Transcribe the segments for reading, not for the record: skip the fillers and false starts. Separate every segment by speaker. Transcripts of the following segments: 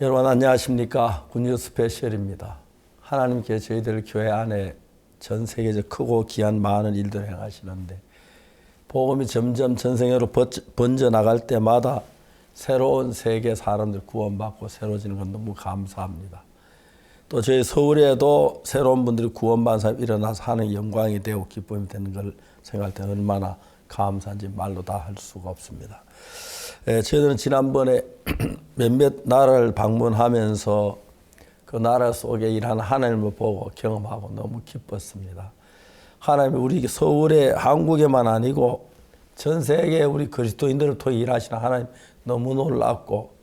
Speaker 1: 여러분 안녕하십니까? 군유 스페셜입니다. 하나님께 저희들 교회 안에 전 세계적 크고 귀한 많은 일들을 행하시는데 복음이 점점 전 세계로 번져나갈 때마다 새로운 세계 사람들 구원받고 새로워지는 건 너무 감사합니다. 또 저희 서울에도 새로운 분들이 구원받은 사람이 일어나서 하는 영광이 되고 기쁨이 되는 걸 생각할 때 얼마나 감사한지 말로 다 할 수가 없습니다. 저희들은 지난번에 몇몇 나라를 방문하면서 그 나라 속에 일하는 하나님을 보고 경험하고 너무 기뻤습니다. 하나님이 우리 서울에 한국에만 아니고 전 세계에 우리 그리스도인들을 통해 일하시는 하나님 너무 놀랍고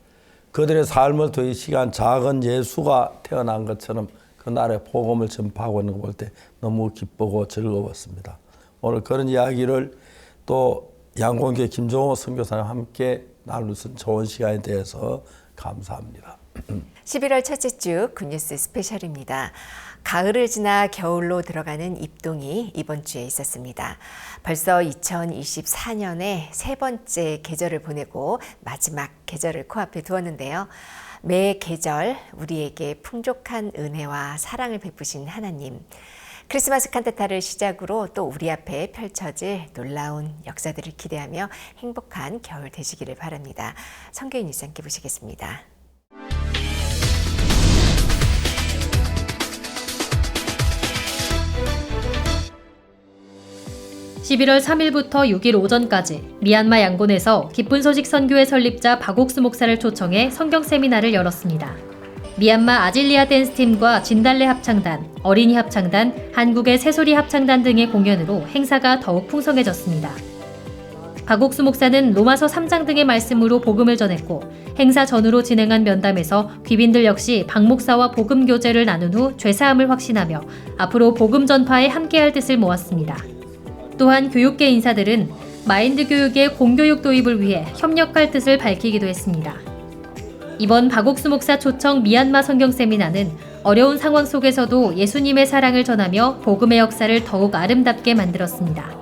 Speaker 1: 그들의 삶을 통해 이 시간 작은 예수가 태어난 것처럼 그 나라의 복음을 전파하고 있는 걸 볼 때 너무 기쁘고 즐거웠습니다. 오늘 그런 이야기를 또 양곤교회 김종호 선교사님과 함께 나눌 수 있는 좋은 시간에 대해서 감사합니다.
Speaker 2: 11월 첫째 주 굿뉴스 스페셜입니다. 가을을 지나 겨울로 들어가는 입동이 이번 주에 있었습니다. 벌써 2024년의 세 번째 계절을 보내고 마지막 계절을 코앞에 두었는데요. 매 계절 우리에게 풍족한 은혜와 사랑을 베푸신 하나님, 크리스마스 칸타타를 시작으로 또 우리 앞에 펼쳐질 놀라운 역사들을 기대하며 행복한 겨울 되시기를 바랍니다. 성경의 뉴스 함께 보시겠습니다.
Speaker 3: 11월 3일부터 6일 오전까지 미얀마 양곤에서 기쁜 소식 선교회 설립자 박옥수 목사를 초청해 성경 세미나를 열었습니다. 미얀마 아질리아 댄스팀과 진달래 합창단, 어린이 합창단, 한국의 새소리 합창단 등의 공연으로 행사가 더욱 풍성해졌습니다. 박옥수 목사는 로마서 3장 등의 말씀으로 복음을 전했고 행사 전후로 진행한 면담에서 귀빈들 역시 박 목사와 복음 교제를 나눈 후 죄사함을 확신하며 앞으로 복음 전파에 함께할 뜻을 모았습니다. 또한 교육계 인사들은 마인드 교육의 공교육 도입을 위해 협력할 뜻을 밝히기도 했습니다. 이번 박옥수 목사 초청 미얀마 성경 세미나는 어려운 상황 속에서도 예수님의 사랑을 전하며 복음의 역사를 더욱 아름답게 만들었습니다.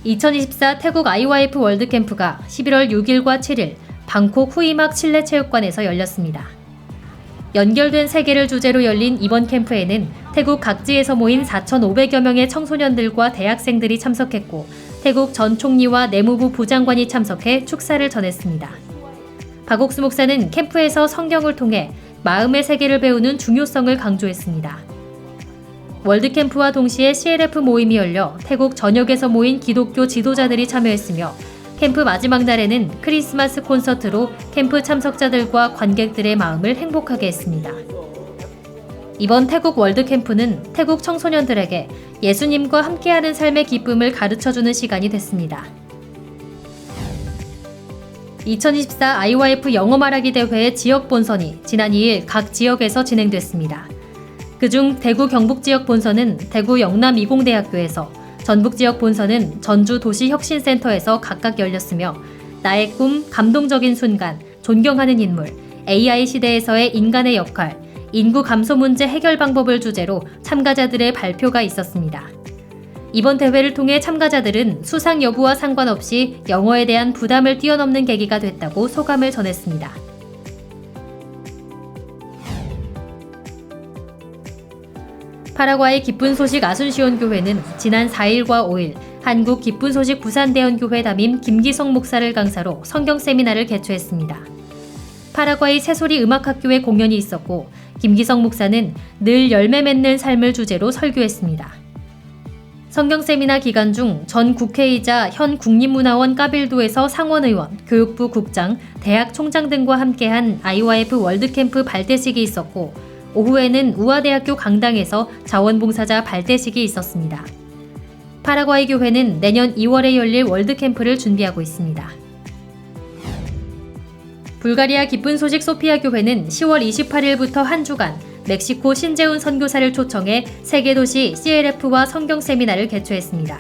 Speaker 3: 2024 태국 IYF 월드캠프가 11월 6일과 7일 방콕 후이막 실내체육관에서 열렸습니다. 연결된 세계를 주제로 열린 이번 캠프에는 태국 각지에서 모인 4,500여 명의 청소년들과 대학생들이 참석했고 태국 전 총리와 내무부 부장관이 참석해 축사를 전했습니다. 박옥수 목사는 캠프에서 성경을 통해 마음의 세계를 배우는 중요성을 강조했습니다. 월드캠프와 동시에 CLF 모임이 열려 태국 전역에서 모인 기독교 지도자들이 참여했으며 캠프 마지막 날에는 크리스마스 콘서트로 캠프 참석자들과 관객들의 마음을 행복하게 했습니다. 이번 태국 월드캠프는 태국 청소년들에게 예수님과 함께하는 삶의 기쁨을 가르쳐주는 시간이 됐습니다. 2024 IYF 영어 말하기 대회의 지역 본선이 지난 2일 각 지역에서 진행됐습니다. 그중 대구 경북 지역 본선은 대구 영남이공대학교에서, 전북 지역 본선은 전주 도시혁신센터에서 각각 열렸으며 나의 꿈, 감동적인 순간, 존경하는 인물, AI 시대에서의 인간의 역할, 인구 감소 문제 해결 방법을 주제로 참가자들의 발표가 있었습니다. 이번 대회를 통해 참가자들은 수상 여부와 상관없이 영어에 대한 부담을 뛰어넘는 계기가 됐다고 소감을 전했습니다. 파라과이 기쁜 소식 아순시온 교회는 지난 4일과 5일 한국 기쁜 소식 부산대원교회 담임 김기성 목사를 강사로 성경 세미나를 개최했습니다. 파라과이 새소리 음악학교에 공연이 있었고 김기성 목사는 늘 열매 맺는 삶을 주제로 설교했습니다. 성경 세미나 기간 중 전 국회의자 현 국립문화원 까빌도에서 상원의원, 교육부 국장, 대학 총장 등과 함께한 IYF 월드캠프 발대식이 있었고 오후에는 우아대학교 강당에서 자원봉사자 발대식이 있었습니다. 파라과이 교회는 내년 2월에 열릴 월드캠프를 준비하고 있습니다. 불가리아 기쁜 소식 소피아 교회는 10월 28일부터 한 주간 멕시코 신재훈 선교사를 초청해 세계도시 CLF와 성경 세미나를 개최했습니다.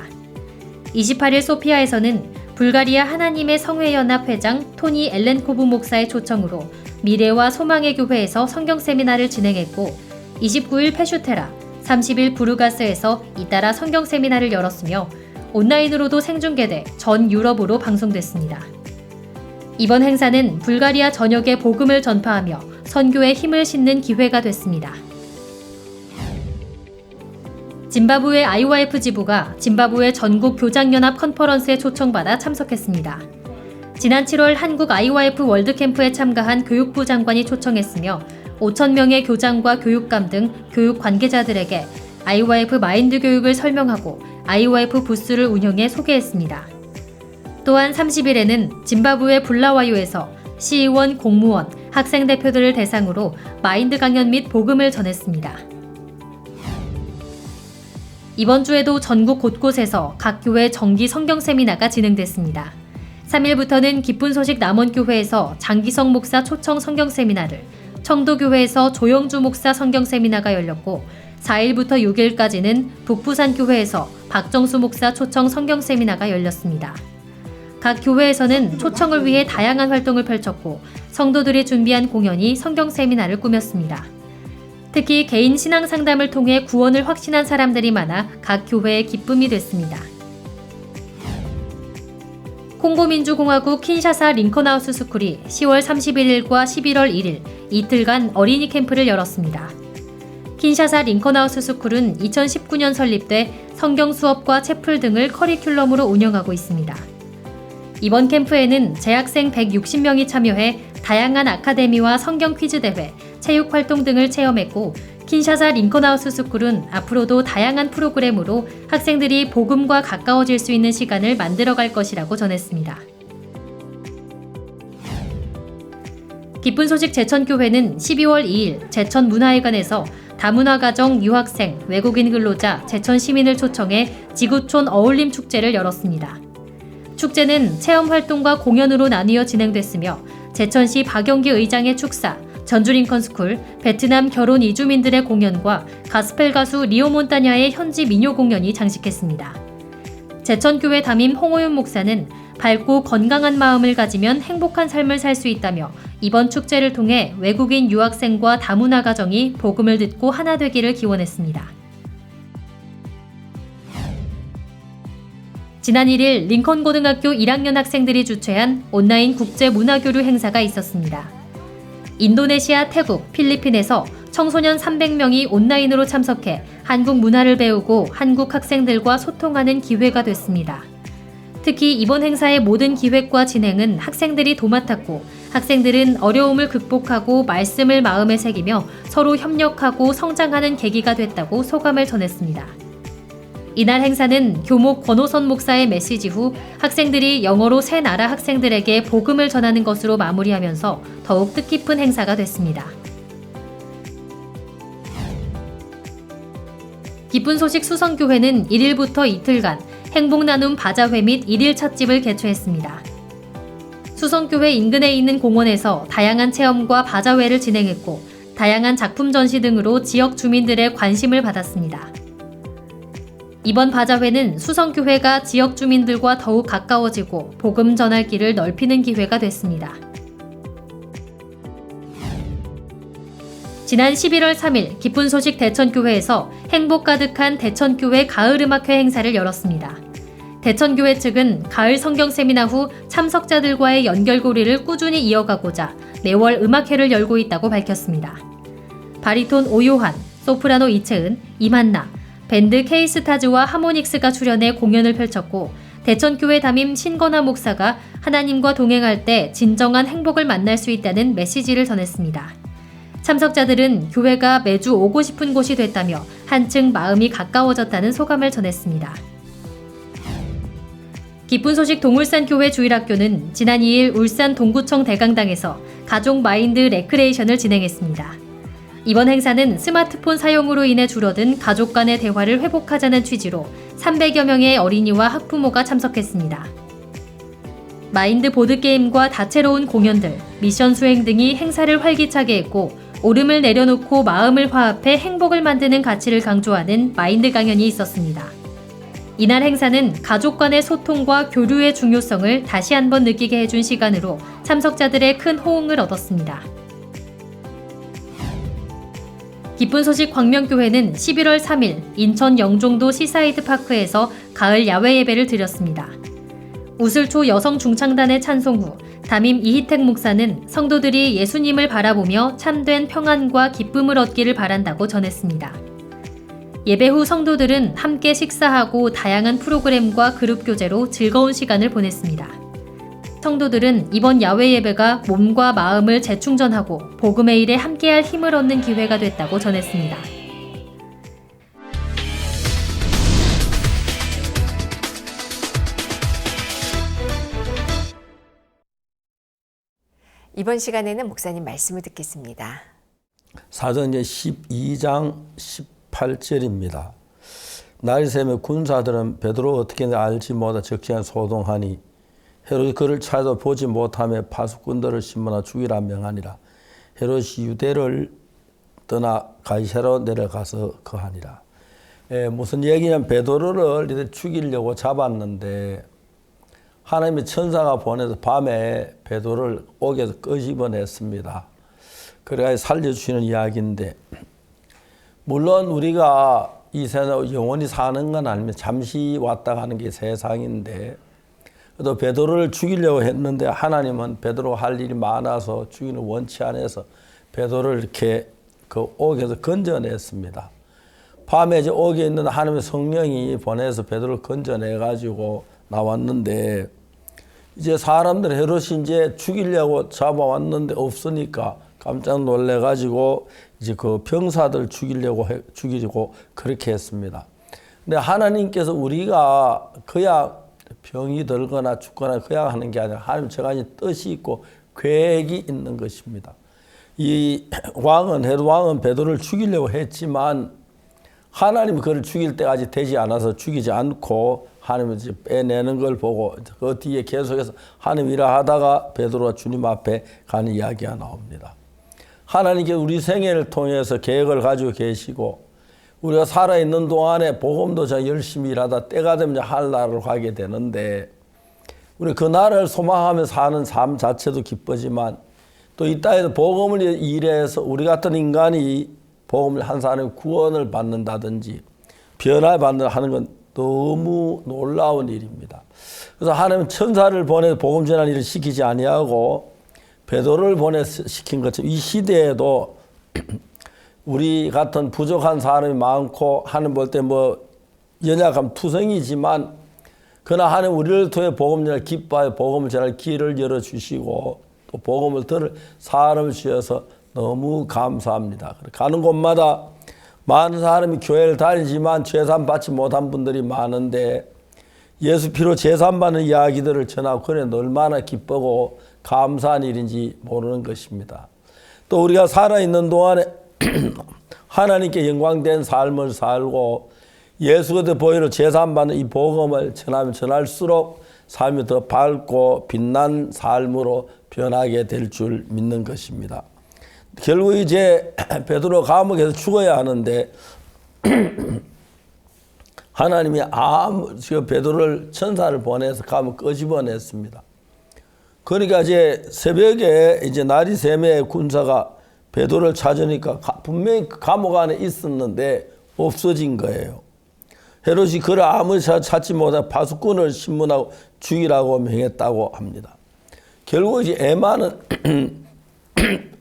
Speaker 3: 28일 소피아에서는 불가리아 하나님의 성회연합 회장 토니 엘렌코브 목사의 초청으로 미래와 소망의 교회에서 성경 세미나를 진행했고 29일 페슈테라, 30일 부르가스에서 잇따라 성경 세미나를 열었으며 온라인으로도 생중계돼 전 유럽으로 방송됐습니다. 이번 행사는 불가리아 전역에 복음을 전파하며 선교에 힘을 싣는 기회가 됐습니다. 짐바브웨 IYF 지부가 짐바브웨 전국 교장연합 컨퍼런스에 초청받아 참석했습니다. 지난 7월 한국 IYF 월드캠프에 참가한 교육부 장관이 초청했으며 5,000명의 교장과 교육감 등 교육 관계자들에게 IYF 마인드 교육을 설명하고 IYF 부스를 운영해 소개했습니다. 또한 30일에는 짐바브웨 불라와요에서 시의원, 공무원, 학생 대표들을 대상으로 마인드 강연 및 복음을 전했습니다. 이번 주에도 전국 곳곳에서 각 교회 정기 성경 세미나가 진행됐습니다. 3일부터는 기쁜 소식 남원교회에서 장기성 목사 초청 성경 세미나를, 청도교회에서 조영주 목사 성경 세미나가 열렸고 4일부터 6일까지는 북부산교회에서 박정수 목사 초청 성경 세미나가 열렸습니다. 각 교회에서는 초청을 위해 다양한 활동을 펼쳤고 성도들이 준비한 공연이 성경 세미나를 꾸몄습니다. 특히 개인 신앙 상담을 통해 구원을 확신한 사람들이 많아 각 교회의 기쁨이 됐습니다. 콩고민주공화국 킨샤사 링컨하우스 스쿨이 10월 31일과 11월 1일 이틀간 어린이 캠프를 열었습니다. 킨샤사 링컨하우스 스쿨은 2019년 설립돼 성경 수업과 채플 등을 커리큘럼으로 운영하고 있습니다. 이번 캠프에는 재학생 160명이 참여해 다양한 아카데미와 성경 퀴즈 대회, 체육 활동 등을 체험했고 킨샤사 링컨하우스 스쿨은 앞으로도 다양한 프로그램으로 학생들이 복음과 가까워질 수 있는 시간을 만들어갈 것이라고 전했습니다. 기쁜 소식 제천교회는 12월 2일 제천문화회관에서 다문화가정, 유학생, 외국인 근로자, 제천 시민을 초청해 지구촌 어울림 축제를 열었습니다. 축제는 체험활동과 공연으로 나뉘어 진행됐으며 제천시 박영기 의장의 축사, 전주링컨스쿨, 베트남 결혼 이주민들의 공연과 가스펠 가수 리오 몬타냐의 현지 민요 공연이 장식했습니다. 제천교회 담임 홍호윤 목사는 밝고 건강한 마음을 가지면 행복한 삶을 살 수 있다며 이번 축제를 통해 외국인 유학생과 다문화 가정이 복음을 듣고 하나 되기를 기원했습니다. 지난 1일 링컨고등학교 1학년 학생들이 주최한 온라인 국제문화교류 행사가 있었습니다. 인도네시아, 태국, 필리핀에서 청소년 300명이 온라인으로 참석해 한국 문화를 배우고 한국 학생들과 소통하는 기회가 됐습니다. 특히 이번 행사의 모든 기획과 진행은 학생들이 도맡았고 학생들은 어려움을 극복하고 말씀을 마음에 새기며 서로 협력하고 성장하는 계기가 됐다고 소감을 전했습니다. 이날 행사는 교목 권호선 목사의 메시지 후 학생들이 영어로 새 나라 학생들에게 복음을 전하는 것으로 마무리하면서 더욱 뜻깊은 행사가 됐습니다. 기쁜 소식 수성교회는 1일부터 이틀간 행복나눔 바자회 및 1일 찻집을 개최했습니다. 수성교회 인근에 있는 공원에서 다양한 체험과 바자회를 진행했고 다양한 작품 전시 등으로 지역 주민들의 관심을 받았습니다. 이번 바자회는 수성교회가 지역 주민들과 더욱 가까워지고 복음 전할 길을 넓히는 기회가 됐습니다. 지난 11월 3일 기쁜 소식 대천교회에서 행복 가득한 대천교회 가을음악회 행사를 열었습니다. 대천교회 측은 가을 성경 세미나 후 참석자들과의 연결고리를 꾸준히 이어가고자 매월 음악회를 열고 있다고 밝혔습니다. 바리톤 오요한, 소프라노 이채은, 이만나, 밴드 K스타즈와 하모닉스가 출연해 공연을 펼쳤고 대천교회 담임 신건하 목사가 하나님과 동행할 때 진정한 행복을 만날 수 있다는 메시지를 전했습니다. 참석자들은 교회가 매주 오고 싶은 곳이 됐다며 한층 마음이 가까워졌다는 소감을 전했습니다. 기쁜 소식 동울산교회 주일학교는 지난 2일 울산 동구청 대강당에서 가족 마인드 레크레이션을 진행했습니다. 이번 행사는 스마트폰 사용으로 인해 줄어든 가족 간의 대화를 회복하자는 취지로 300여 명의 어린이와 학부모가 참석했습니다. 마인드 보드게임과 다채로운 공연들, 미션 수행 등이 행사를 활기차게 했고 오름을 내려놓고 마음을 화합해 행복을 만드는 가치를 강조하는 마인드 강연이 있었습니다. 이날 행사는 가족 간의 소통과 교류의 중요성을 다시 한번 느끼게 해준 시간으로 참석자들의 큰 호응을 얻었습니다. 기쁜 소식 광명교회는 11월 3일 인천 영종도 시사이드 파크에서 가을 야외 예배를 드렸습니다. 우슬초 여성 중창단의 찬송 후 담임 이희택 목사는 성도들이 예수님을 바라보며 참된 평안과 기쁨을 얻기를 바란다고 전했습니다. 예배 후 성도들은 함께 식사하고 다양한 프로그램과 그룹 교제로 즐거운 시간을 보냈습니다. 성도들은 이번 야외 예배가 몸과 마음을 재충전하고 복음의 일에 함께할 힘을 얻는 기회가 됐다고 전했습니다.
Speaker 2: 이번 시간에는 목사님 말씀을 듣겠습니다.
Speaker 1: 사도행전 12장 18절입니다. 나리샘의 군사들은 베드로가 어떻게 알지 못하 적시한 소동하니 헤롯이 그를 찾아 보지 못하며 파수꾼들을 신문하 죽이라 명하니라. 헤롯이 유대를 떠나 가이사로 내려가서 거하니라. 무슨 얘기냐면 베드로를 죽이려고 잡았는데 하나님의 천사가 보내서 밤에 베드로를 옥에서 끄집어냈습니다. 그래야 살려주시는 이야기인데, 물론 우리가 이 세상 영원히 사는 건 아니면 잠시 왔다 가는 게 세상인데, 또 베드로를 죽이려고 했는데 하나님은 베드로가 할 일이 많아서 죽이는 원치 않아서 베드로를 이렇게 그 옥에서 건져냈습니다. 밤에 이제 옥에 있는 하나님의 성령이 보내서 베드로를 건져내가지고 나왔는데, 이제 사람들 헤롯이 이제 죽이려고 잡아왔는데 없으니까 깜짝 놀래가지고 이제 그 병사들 죽이려고 그렇게 했습니다. 근데 하나님께서 우리가 그냥 병이 들거나 죽거나 그냥 하는 게 아니라 하나님 저간이 뜻이 있고 계획이 있는 것입니다. 이 헤롯 왕은 베드로를 죽이려고 했지만 하나님이 그를 죽일 때까지 되지 않아서 죽이지 않고 하나님이 이제 빼내는 걸 보고 그 뒤에 계속해서 하나님 일하다가 베드로가 주님 앞에 가는 이야기가 나옵니다. 하나님께 우리 생애를 통해서 계획을 가지고 계시고 우리가 살아있는 동안에 복음도 열심히 일하다 때가 되면 하늘나라로 가게 되는데 우리 그 나라를 소망하며 사는 삶 자체도 기쁘지만 또 이 땅에서 복음을 일해서 우리 같은 인간이 복음을 한 사람이 구원을 받는다든지 변화를 하는 건 너무 놀라운 일입니다. 그래서 하나님은 천사를 보내서 복음 전하는 일을 시키지 아니하고 베드로를 보내서 시킨 것처럼 이 시대에도 우리 같은 부족한 사람이 많고 하나님 볼 때 연약한 투성이지만 그러나 하나님 우리를 통해 복음 전할 기뻐하여 복음을 전할 길을 열어주시고 또 복음을 들을 사람을 주셔서 너무 감사합니다. 가는 곳마다 많은 사람이 교회를 다니지만 제산 받지 못한 분들이 많은데 예수 피로 제산 받는 이야기들을 전하고 그래 얼마나 기쁘고 감사한 일인지 모르는 것입니다. 또 우리가 살아있는 동안에 하나님께 영광된 삶을 살고 예수 그리스도 보혈로 제산 받는 이 복음을 전하면 전할수록 삶이 더 밝고 빛난 삶으로 변하게 될 줄 믿는 것입니다. 결국 이제 베드로 감옥에서 죽어야 하는데 하나님이 베드로를 천사를 보내서 감옥 끄집어냈습니다. 그러니까 이제 새벽에 이제 나리샘의 군사가 베드로를 찾으니까 분명히 감옥 안에 있었는데 없어진 거예요. 헤롯이 그를 아무리 찾지 못해 파수꾼을 신문하고 죽이라고 명했다고 합니다. 결국 이제 에마는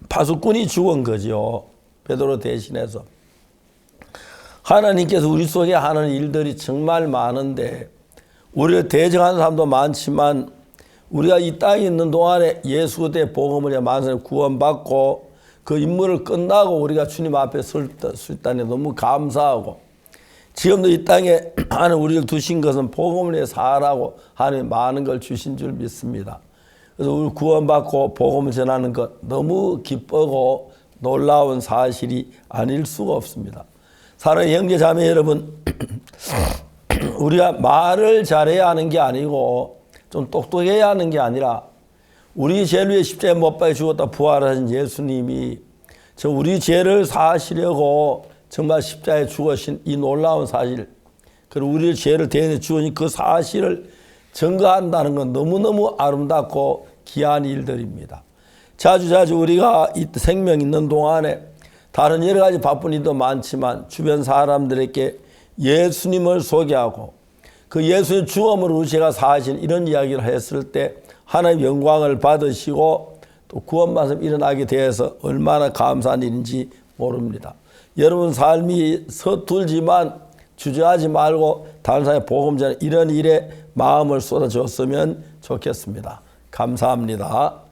Speaker 1: 파수꾼이 죽은 거죠. 베드로 대신해서. 하나님께서 우리 속에 하는 일들이 정말 많은데 우리를 대적하는 사람도 많지만 우리가 이 땅에 있는 동안에 예수 그리스도의 복음을 만사를 구원받고 그 임무를 끝나고 우리가 주님 앞에 설 수 있다니 너무 감사하고 지금도 이 땅에 하나님 우리를 두신 것은 복음을 위해 살라고 하나님 많은 걸 주신 줄 믿습니다. 그래서 우리 구원받고 복음을 전하는 것 너무 기쁘고 놀라운 사실이 아닐 수가 없습니다. 사랑하는 형제 자매 여러분, 우리가 말을 잘해야 하는 게 아니고 좀 똑똑해야 하는 게 아니라 우리 죄를 위해 십자가에 못 박혀 죽었다 부활하신 예수님이 우리 죄를 사하시려고 정말 십자가에 죽으신 이 놀라운 사실, 그리고 우리의 죄를 대신해 주신 그 사실을 증거한다는 건 너무너무 아름답고 귀한 일들입니다. 자주자주 우리가 이 생명 있는 동안에 다른 여러 가지 바쁜 일도 많지만 주변 사람들에게 예수님을 소개하고 그 예수의 죽음으로 우리가 사신 이런 이야기를 했을 때 하나님 영광을 받으시고 또 구원 말씀 일어나게 되어서 얼마나 감사한 일인지 모릅니다. 여러분 삶이 서툴지만 주저하지 말고 다른 사람의 복음 전에 이런 일에 마음을 쏟아줬으면 좋겠습니다. 감사합니다.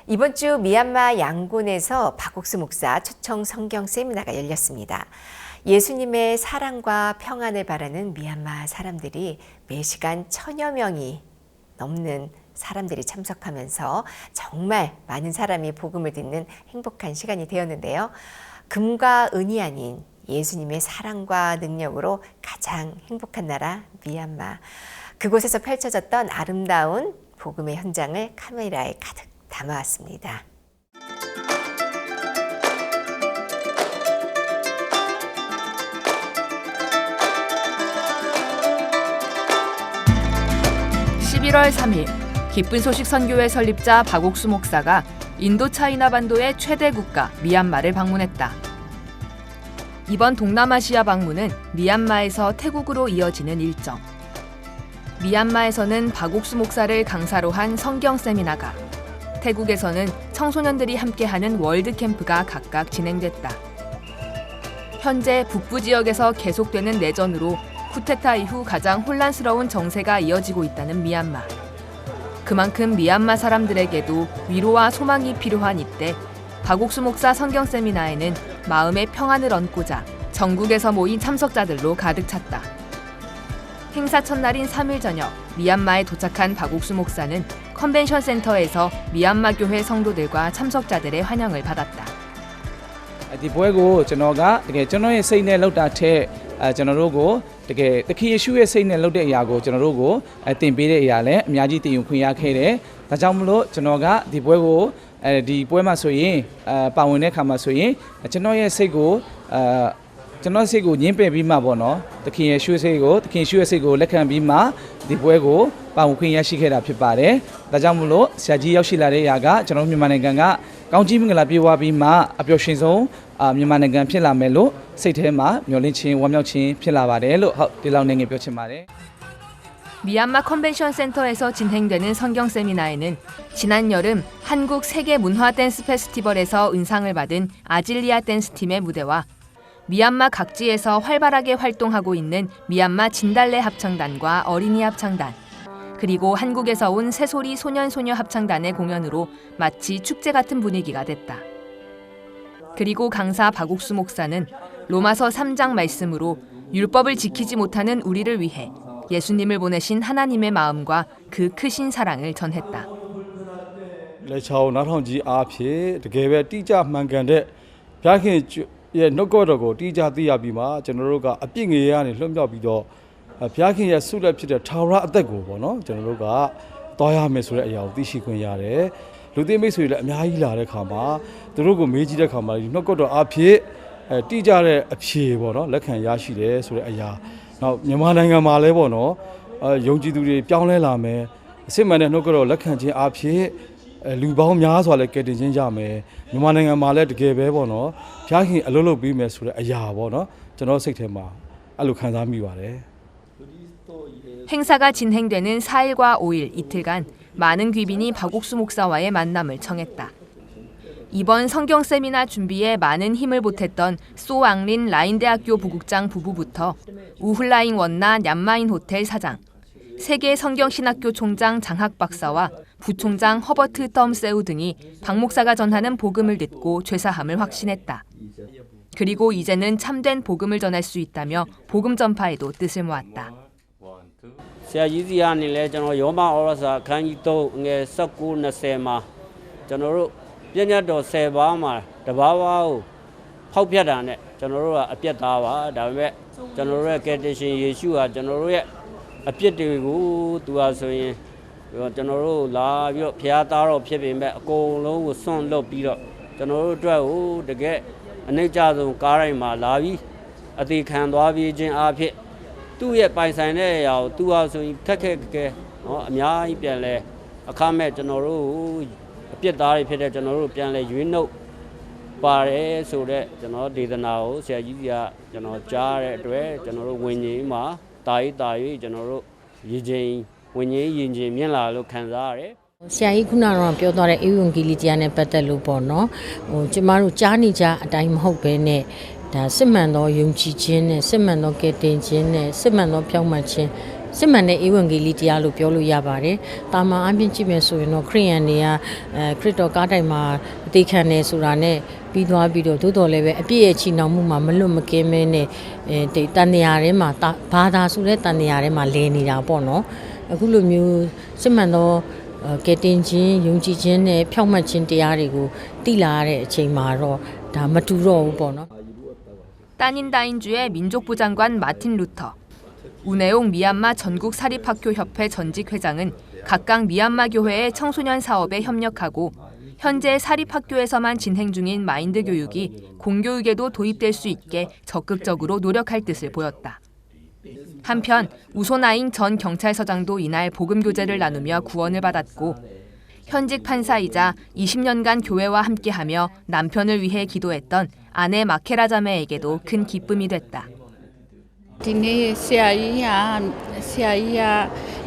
Speaker 2: 이번 주 미얀마 양곤에서 박옥수 목사 초청 성경 세미나가 열렸습니다. 예수님의 사랑과 평안을 바라는 미얀마 사람들이 매시간 1000여 명이 넘는 사람들이 참석하면서 정말 많은 사람이 복음을 듣는 행복한 시간이 되었는데요. 금과 은이 아닌 예수님의 사랑과 능력으로 가장 행복한 나라 미얀마. 그곳에서 펼쳐졌던 아름다운 복음의 현장을 카메라에 가득 담아왔습니다.
Speaker 4: (11월 3일) 기쁜 소식 선교회 설립자 박옥수 목사가 인도 차이나 반도의 최대 국가 미얀마를 방문했다. 이번 동남아시아 방문은 미얀마에서 태국으로 이어지는 일정. 미얀마에서는 박옥수 목사를 강사로 한 성경 세미나가, 태국에서는 청소년들이 함께하는 월드캠프가 각각 진행됐다. 현재 북부 지역에서 계속되는 내전으로 쿠데타 이후 가장 혼란스러운 정세가 이어지고 있다는 미얀마. 그만큼 미얀마 사람들에게도 위로와 소망이 필요한 이때 박옥수 목사 성경 세미나에는 마음의 평안을 얻고자 전국에서 모인 참석자들로 가득 찼다. 행사 첫날인 3일 저녁 미얀마에 도착한 박옥수 목사는 컨벤션 센터에서 미얀마 교회 성도들과 참석자들의 환영을 받았다.
Speaker 5: 이ပွဲကိုကျွန်တော်ကတကယ်ကျွန်တော်ရဲ့စိတ်နဲ့လောက်တာထက်ကျွန်တော်တို့ကိုတကယ်သခင်ယေရှုရဲ့စိတ်နဲ့လောက်တဲ့အရာကိုကျွန်တော်တို့ကိုသင်ပေးတဲ့အရာလည်းအများကြီးတင်ယူခွင့်ရခဲ့တယ်။ဒါကြောင့်မလို့ကျွန်တော်ကဒီပွဲကိုဒီပွဲမှာဆိုရင်ပါဝင်တဲ့အခါမှာဆိုရင်ကျွန်တော်ရဲ့စိတ်ကိုကျွန်တော်စိတ်ကိုညှင်းပယ်ပြီးမှပေါ့နော်သခင်ယေရှုရဲ့စိတ်ကိုလက်ခံပြီးမှဒီပွဲကိုပါဝင်ခွင့်ရရှိခဲ့တာဖြစ်ပါတယ်။ဒါကြောင့်မလို့ဆရာကြီးရောက်ရှိလာတဲ့အရာကကျွန်တော်မြန်မာနိုင်ငံကကောင်းကြီးမင်္ဂလာပြေဝပြီးမှအပျော်ရွှင်ဆုံးမြန်မာနိုင်ငံဖြစ်လာမယ်လို့စိတ်ထဲမှာမျှော်လင့်ခြင်းဝမ်းမြောက်ခြင်းဖြစ်လာပါတယ်လို့ဟုတ်ဒီလောက်နေငယ်ပြောချင်ပါတယ်
Speaker 4: 미얀마 컨벤션 센터에서 진행되는 성경 세미나에는 지난 여름 한국 세계 문화 댄스 페스티벌에서 은상을 받은 아질리아 댄스 팀의 무대와 미얀마 각지에서 활발하게 활동하고 있는 미얀마 진달래 합창단과 어린이 합창단, 그리고 한국에서 온 새소리 소년소녀 합창단의 공연으로 마치 축제 같은 분위기가 됐다. 그리고 강사 박옥수 목사는 로마서 3장 말씀으로 율법을 지키지 못하는 우리를 위해 예수님을 보내신 하나님의 마음과 그 크신 사랑을 전했다.
Speaker 6: လက်ချောင်းနောက်ထောင်ကြီးအားဖြင့်တကယ်ပဲတိကျမှန်ကန်တဲ့ဘုရားခင်ရဲ့နှုတ်ကပတ်တော်ကိုတိကျသိရပြီးမှကျွန်တော်တို့ကအပြစ်ငရေကနေလွတ်မြောက်ပြီးတော့ဘုရားခင်ရဲ့ဆုလက်ဖြစ်တဲ့ထာဝရအသက်ကိုပေါ့နော်ကျွန်တော်တို့ကတွားရမယ်ဆိုတဲ့အရာကိုသိရှိခွင့်ရတယ်လူသိမိတ်ဆွေလည်းအများကြီးလာတဲ့ခါမှာသူတို့ကိုမေးကြည့်တဲ့ခါမှာနှုတ်ကပတ်တော်အားဖြင့်တိကျတဲ့အဖြေပေါ့နော်လက်ခံရရှိတယ်ဆိုတဲ့အရာနောက်မြန်မာနိုင်ငံမှာလည်းပေါ့နော်ယုံကြည်သူတွေပြောင်းလဲလာမယ်အစစ်မှန်တဲ့နှုတ်ကပတ်တော်လက်ခံခြင်းအားဖြင့်လူပေါင်းများစွာလည်းကယ်တင်ခြင်းရမယ်မြန်မာနိုင်ငံမှာလည်းတကယ်ပဲပေါ့နော်ဖျားခင်အလုပ်လုပ်ပြီးမယ်ဆိုတဲ့အရာပေါ့နော်ကျွန်တော်စိတ်ထဲမှာအဲ့လိုခံစားမိပါတယ်
Speaker 4: 행사가 진행되는 4일과 5일 이틀간 많은 귀빈이 박옥수 목사와의 만남을 청했다. 이번 성경 세미나 준비에 많은 힘을 보탰던 소앙린 라인대학교 부국장 부부부터 우훌라잉 원나 냠마인 호텔 사장, 세계 성경신학교 총장 장학 박사와 부총장 허버트 덤세우 등이 박 목사가 전하는 복음을 듣고 죄사함을 확신했다. 그리고 이제는 참된 복음을 전할 수 있다며 복음 전파에도 뜻을 모았다.
Speaker 7: ဆရာကြီးစီကနေလဲကျွန်တော်ယောမဩရစာအခန်းကြီး3ငယ်19 20မှာကျွန်တော်တို့ပြည့်ညတ်တော်10ပါးမှာတပါးပါးကိုဖောက်ပြတ်တာနဲ့ကျွန်တော်တို့ကအပြစ်သားပါဒါပေမဲ့ကျွန်တော်တို့ရဲ့ကယ်တင်ရှင်ယေရှုဟာကျွန်တော်တို့ရဲ့အပြစ်တွေကိုသူဟာဆိုရင်ကျွန်တော်တို့လာပြီးတော့ဖျားသားတော့ဖြစ်ပေမဲ့အကုန်လုံးကိုစွန့်လွတ်ပြီးတော့ကျွန်တော်တို့အတွက်ကိုတကယ်အနိစ္စဆုံးကားတိုင်းမှာလာပြီးအသေးခံသွားပြီးခြင်းအဖြစ် သူ့ရဲ့ပိုင်ဆိုင်တဲ့အရာကိုသူဟာဆိုရင်ခက်ခက်ခဲနော်အများကြီးပြန်လဲအခမဲ့ကျွန်တော်တို့အပြစ်သားတွေဖြစ်တဲ့ကျွန်တော်တို့ပြန်လဲရွေးနှုတ်ပါတယ်ဆိုတော့ကျွန်တော်ဒေသနာကိုဆရာကြီးကကျွန်တော်ကြားတဲ့အတွက်ကျွန်တော်တို့ဝิญဉ်မှာတာရေးကျွန်တော်တို့ရည်ချင်းဝิญဉ်ရင်ချင်းမြင့်လာလို့ခံစားရတယ်
Speaker 8: ဆရာကြီးခုနကတော့ပြောသွားတဲ့ဧဝံဂေလိတရားနဲ့ပတ်သက်လို့ပေါ့နော်ကျမတို့ကြားနေကြအတိုင်းမဟုတ်ဘဲနဲ့ဒါစစ်မှန်သောယုံကြည်ခြင်းနဲ့စစ်မှန်သောကယ်တင်ခြင်းနဲ့စစ်မှန်သောဖြောင့်မတ်ခြင်းစစ်မှန်တဲ့ဧဝံဂေလိတရားလို့ပြောလို့ရပါတယ်။တာမန်အပြင်ကြည့်မယ်ဆိုရင်တော့ခရိယန်တွေကခရစ်တော်ကားတိုင်မှာအသေးခံနေဆိုတာနဲ့ပြီးသွားပြီးတော့သို့တော်လည်းပဲအပြည့်ရဲ့ချီနှောင်မှုမှာမလွတ်မကင်းမဲနဲ့ဒီတန်တရာထဲမှာဘာသာဆိုတဲ့တန်တရာထဲမှာလဲနေတာပေါ့နော်။အခုလိုမျိုးစစ်မှန်သောကယ်တင်ခြင်းယုံကြည်ခြင်းနဲ့ဖြောင့်မတ်ခြင်းတရားတွေကိုသိလာရတဲ့အချိန်မှာတော့ဒါမတူတော့ဘူးပေါ့နော်
Speaker 4: 따닌다인주의 민족부 장관 마틴 루터, 우내용 미얀마 전국사립학교협회 전직 회장은 각각 미얀마 교회의 청소년 사업에 협력하고 현재 사립학교에서만 진행 중인 마인드 교육이 공교육에도 도입될 수 있게 적극적으로 노력할 뜻을 보였다. 한편 우소나잉 전 경찰서장도 이날 복음교제를 나누며 구원을 받았고 현직 판사이자 20년간 교회와 함께하며 남편을 위해 기도했던 아내 마케라 자매에게도 큰 기쁨이 됐다.
Speaker 9: ဒီနေ့ဆရာကြီးက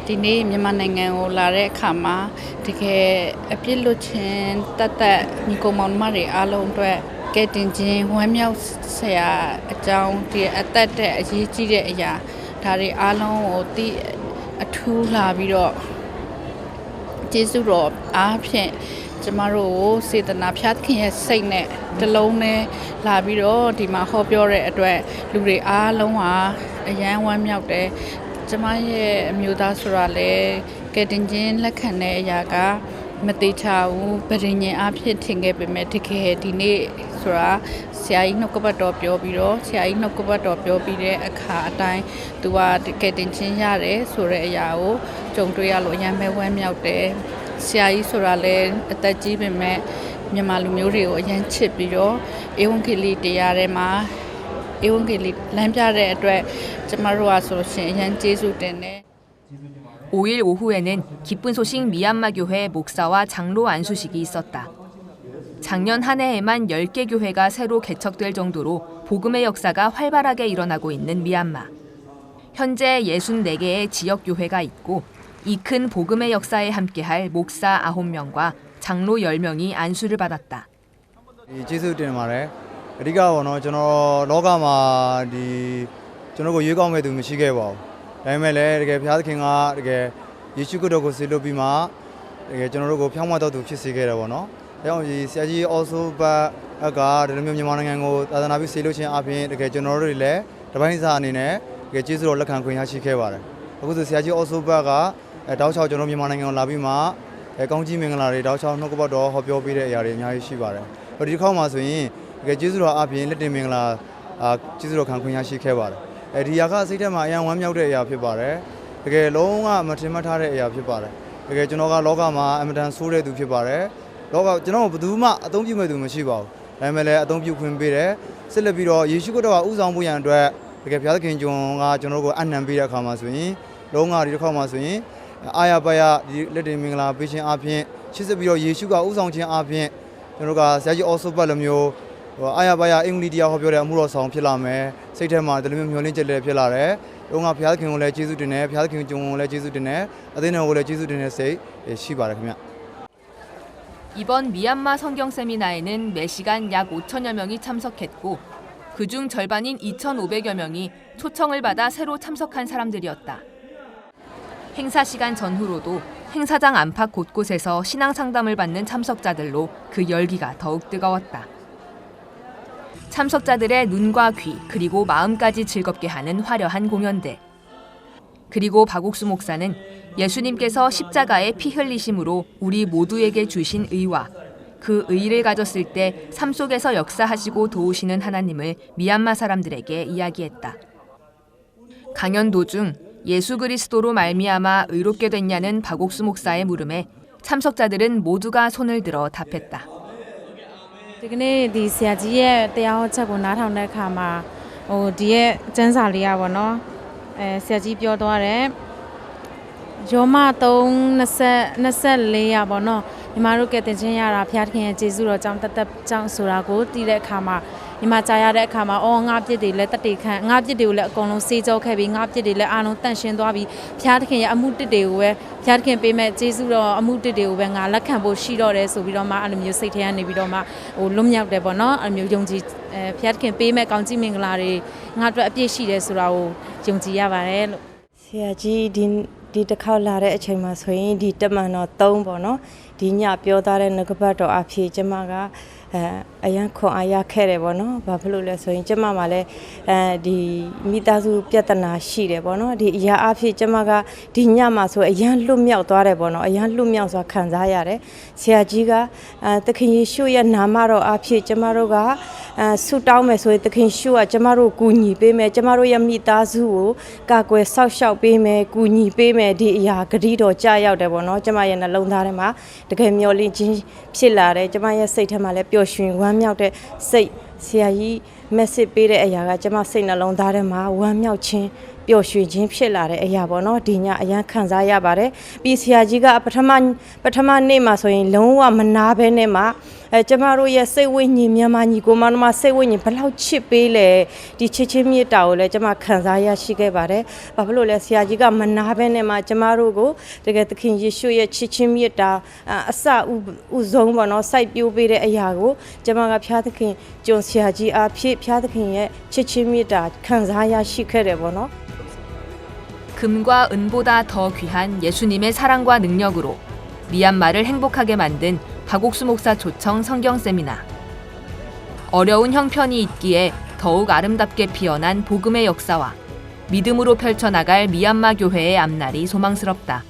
Speaker 9: ဒီနေ့မြန်မာနိုင်ငံကိုလာတဲ့အခါမှာတကယ်အပြစ်လွတ်ခြင်းတတ်ညီကောင်မောင်မတွေအားလုံးအတွက်ကဲတင်ခြင်းဝမ်းမြောက်ဆရာအကြောင်းဒီအသက်တဲ့အရေးကြီးတဲ့အရာဒါတွေအားလုံးကိုတိအထူးလာပြီးတော့ကျေးဇူးတော်အားဖြင့်ကျမတို့ကိုစေတနာဖျားသခင်ရဲ့စိတ်နဲ့တလုံးနဲ့လာပြီးတော့ဒီမှာဟောပြောတဲ့အတွက်လူတွေအားလုံးဟာအယံဝမ်းမြောက်တယ်ကျမရဲ့အမျိုးသားဆိုတာလေကဲတင်ချင်းလက်ခံတဲ့အရာကမတိချဘူးဗရင်ရင်အားဖြင့်ထင်ခဲ့ပေမဲ့တကယ်ဒီနေ့ဆိုတာဆရာကြီးနှုတ်ကပတ်တော်ပြောပြီးတော့ဆရာကြီးနှုတ်ကပတ်တော်ပြောပြီးတဲ့အခါအတိုင်းသူကကဲတင်ချင်းရတယ်ဆိုတဲ့အရာကိုကြုံတွေ့ရလို့အယံပဲဝမ်းမြောက်တယ်ဆရာကြီးဆိုတာလေအသက်ကြီးပေမဲ့မြန်မာလူမျိုးတွေကိုအရင်ချစ်ပြီးတော့ဧဝံဂေလိတရားထဲမှာဧဝံဂေလိလမ်းပြတဲ့အတွက်ကျမတို့ဟာဆိုရှင်အရင်ကျေးဇူးတင်တယ်
Speaker 4: 5일 오후에는 기쁜 소식 미얀마 교회 목사와 장로 안수식이 있었다. 작년 한 해에만 10개 교회가 새로 개척될 정도로 복음의 역사가 활발하게 일어나고 있는 미얀마. 현재 64개의 지역 교회가 있고 이 큰 복음의 역사에 함께할 목사 9명과 장로 10명이 안수를 받았다.
Speaker 10: ကျေးဇူးတင်ပါတယ်အဓိကပေါ့နော်ကျွန်တော်လောကမှာဒီကျွန်တော်ကိုရွေးကောက်မဲ့သူမရှိခဲ့ပါဘူးဒါပေမဲ့လည်းတကယ်ဘုရားသခင်ကတကယ်ယေရှုခရစ်တော်ကိုဆေလွတ်ပြီးမှတကယ်ကျွန်တော်တို့ကိုဖြောင့်မတ်တော်သူဖြစ်စေခဲ့တယ်ပေါ့နော်ဒါကြောင့်ဒီဆရာကြီးအော်ဆိုဘတ်ကဒီလိုမျိုးမြန်မာနိုင်ငံကိုသာသနာပြုဆေလွတ်ခြင်းအပြင်တကယ်ကျွန်တော်တို့တွေလည်းတပိုင်းစာအနေနဲ့တကယ်ကျေးဇူးတော်လက်ခံခွင့်ရရှိခဲ့ပါတယ်အခုဆိုဆရာကြီးအော်ဆိုဘတ်ကတောက်ချောက်ကျွန်တော်မြန်မာနိုင်ငံကိုလာပြီးမှကောင်းကြီးမင်္ဂလာတွေတောက်ချောက်နှုတ်ကပတ်တော်ဟောပြောပေးတဲ့အရာတွေအများကြီးရှိပါတယ်ဒီတစ်ခေါက်မှာဆိုရင်တကယ်ကျေးဇူးတော်အပြင်လက်တင်မင်္ဂလာကျေးဇူးတော်ခံခွင့်ရရှိခဲ့ပါတယ်ဒီရာကစိတ်ထဲမှာအယံဝမ်းမြောက်တဲ့အရာဖြစ်ပါတယ်တကယ်လုံးဝမထင်မှတ်ထားတဲ့အရာဖြစ်ပါတယ်တကယ်ကျွန်တော်ကလောကမှာအမတန်ဆိုးတဲ့သူဖြစ်ပါတယ်လောကကျွန်တော်ဘယ်သူမှအသုံးပြုမဲ့သူမရှိပါဘူးဒါပေမဲ့လည်းအသုံးပြုခွင့်ပေးတယ်ဆက်လက်ပြီးတော့ယေရှုခရစ်တော်ကဥဆောင်ဖို့ရန်အတွက်တကယ်ဘုရားသခင်ကျွန်ကကျွန်တော်ကိုအနံပေးတဲ့အခါမှာဆိုရင်လုံးဝဒီတစ်ခေါက်မှာဆိုရင်အာရပါရဒီလက်တင်မင်္ဂလာပေးခြင်းအပြင်ရှစ်ဆက်ပြီးတော့ယေရှုကဥဆောင်ခြင်းအပြင်ကျွန်တော်ကဆရာကြီးအော်ဆိုဘတ်လိုမျိုးအာရပါရအင်္ဂလိပ်တရားဟောပြောတဲ့အမှုတော်ဆောင်ဖြစ်လာမယ်စိတ်ထဲမှာဒီလိုမျိုးမျှော်လင့်ချက်လည်းဖြစ်လာတယ်လုံးဝဘုရားသခင်ကိုလည်းကျေးဇူးတင်တယ်ဘုရားသခင်ကျွန်ကိုလည်းကျေးဇူးတင်တယ်အသင်းတော်ကိုလည်းကျေးဇူးတင်တဲ့စိတ်ရှိပါတယ်ခင်ဗျ
Speaker 4: 이번 미얀마 성경 세미나에는 매시간 약 5천여 명이 참석했고 그중 절반인 2,500여 명이 초청을 받아 새로 참석한 사람들이었다. 행사 시간 전후로도 행사장 안팎 곳곳에서 신앙 상담을 받는 참석자들로 그 열기가 더욱 뜨거웠다. 참석자들의 눈과 귀 그리고 마음까지 즐겁게 하는 화려한 공연대. 그리고 박옥수 목사는 예수님께서 십자가에 피 흘리심으로 우리 모두에게 주신 의와 그 의를 가졌을 때 삶 속에서 역사하시고 도우시는 하나님을 미얀마 사람들에게 이야기했다. 강연 도중 예수 그리스도로 말미암아 의롭게 됐냐는 박옥수 목사의 물음에 참석자들은 모두가 손을 들어 답했다.
Speaker 11: ဒီကနေ့ဒီဆရာကြီးရဲ့တရားဟောချက်ကိုနားထောင်တဲ့အခါမှာဒီရဲ့ကျမ်းစာလေးอ่ะဗောနော် ဆရာကြီးပြောသွားတယ်ယောမ324ရပေါ့နော်ညီမတို့ကတင်ချင်းရတာဖျားသခင်ရဲ့ကျေးဇူးတော်ကြောင့်တက်ကြောင့်ဆိုတာကိုတည်တဲ့အခါမှာညီမကြားရတဲ့အခါမှာငါပြစ်တွေလည်းတတိခန့်ငါပြစ်တွေကိုလည်းအကုန်လုံးစေးကြောခဲ့ပြီးငါပြစ်တွေလည်းအားလုံးတန့်ရှင်းသွားပြီးဖျားသခင်ရဲ့အမှုတစ်တွေကိုပဲဖျားသခင်ပေးမဲ့ကျေးဇူးတော်အမှုတစ်တွေကိုပဲငါလက်ခံဖို့ရှိတော့တယ်ဆိုပြီးတော့မှအဲ့လိုမျိုးစိတ်ထဲကနေပြီးတော့မှလွတ်မြောက်တယ်ပေါ့နော်အဲ့လိုမျိုးယုံကြည်ဖျားသခင်ပေးမဲ့ကောင်းကြီးမင်္ဂလာတွေငါအတွက်အပြည့်ရှိတယ်ဆိုတာကိုယုံကြည်ရပါတယ်လို့ဆရာကြီးဒီတစ်ခေါက်လာတဲ့အချိန်မှာဆိုရင်ဒီတမန်တော်3ပေါ့နော်ဒီညပြောသားတဲ့ငကပတ်တော်အဖြစ်ကျမကအရန်ခွန်အားရခဲ့တယ်ပေါ့နော်ဘာဖြစ်လို့လဲဆိုရင်ကျမမှာလည်းဒီမိသားစုပြဿနာရှိတယ်ပေါ့နော်ဒီအရာအဖြစ်ကျမကဒီညမှာဆိုအရန်လွတ်မြောက်သွားတယ်ပေါ့နော်အရန်လွတ်မြောက်စွာခံစားရတယ်ဆရာကြီးကသခင်ယေရှုရဲ့နာမတော်အဖြစ်ကျမတို့ကဆုတောင်းမယ်ဆိုရင်သခင်ယေရှုကကျမတို့ကူညီပေးမယ်ကျမတို့ရဲ့မိသားစုကိုကာကွယ်ဆောက်ရှောက်ပေးမယ်ကူညီပေးမယ်ဒီအရာဂရုတော်ကြာရောက်တယ်ပေါ့နော်ကျမရဲ့နှလုံးသားထဲမှာတကယ်မျှော်လင့်ခြင်းဖြစ်လာတယ်ကျမရဲ့စိတ်ထဲမှာလည်းပျော်ရွှင်ဝမ်းမြောက်တဲ့စိတ်ဆရာကြီး message ပေးတဲ့အရာကကျမစိတ်နှလုံးသားထဲမှာဝမ်းမြောက်ခြင်းပျော်ရွှင်ခြင်းဖြစ်လာတဲ့အရာပေါ့နော်ဒီညအရန်ခံစားရပါတယ်ပြီးဆရာကြီးကပထမနေ့မှာဆိုရင်လုံးဝမနာဘဲနဲ့မှကျမတို့ရဲ့စိတ်ဝိညာဉ်မြန်မာညီကိုမတို့မှာစိတ်ဝိညာဉ်ဘလောက်ချစ်ပေးလဲဒီချစ်ချင်းမြတ်တာကိုလည်းကျမခံစားရရှိခဲ့ပါတယ်ဘာဖြစ်လို့လဲဆရာကြီးကမနာဘဲနဲ့မှကျမတို့ကိုတကယ်သခင်ယေရှုရဲ့ချစ်ချင်းမြတ်တာအစဥဆုံးပေါ့နော်စိုက်ပျိုးပေးတဲ့အရာကိုကျမကဖျားသခင်ကျွန်ဆရာကြီးအဖြစ်ဖျားသခင်ရဲ့ချစ်ချင်းမြတ်တာခံစားရရှိခဲ့တယ်ပေါ့နော်
Speaker 4: 금과 은보다 더 귀한 예수님의 사랑과 능력으로 미얀마를 행복하게 만든 박옥수 목사 초청 성경 세미나. 어려운 형편이 있기에 더욱 아름답게 피어난 복음의 역사와 믿음으로 펼쳐나갈 미얀마 교회의 앞날이 소망스럽다.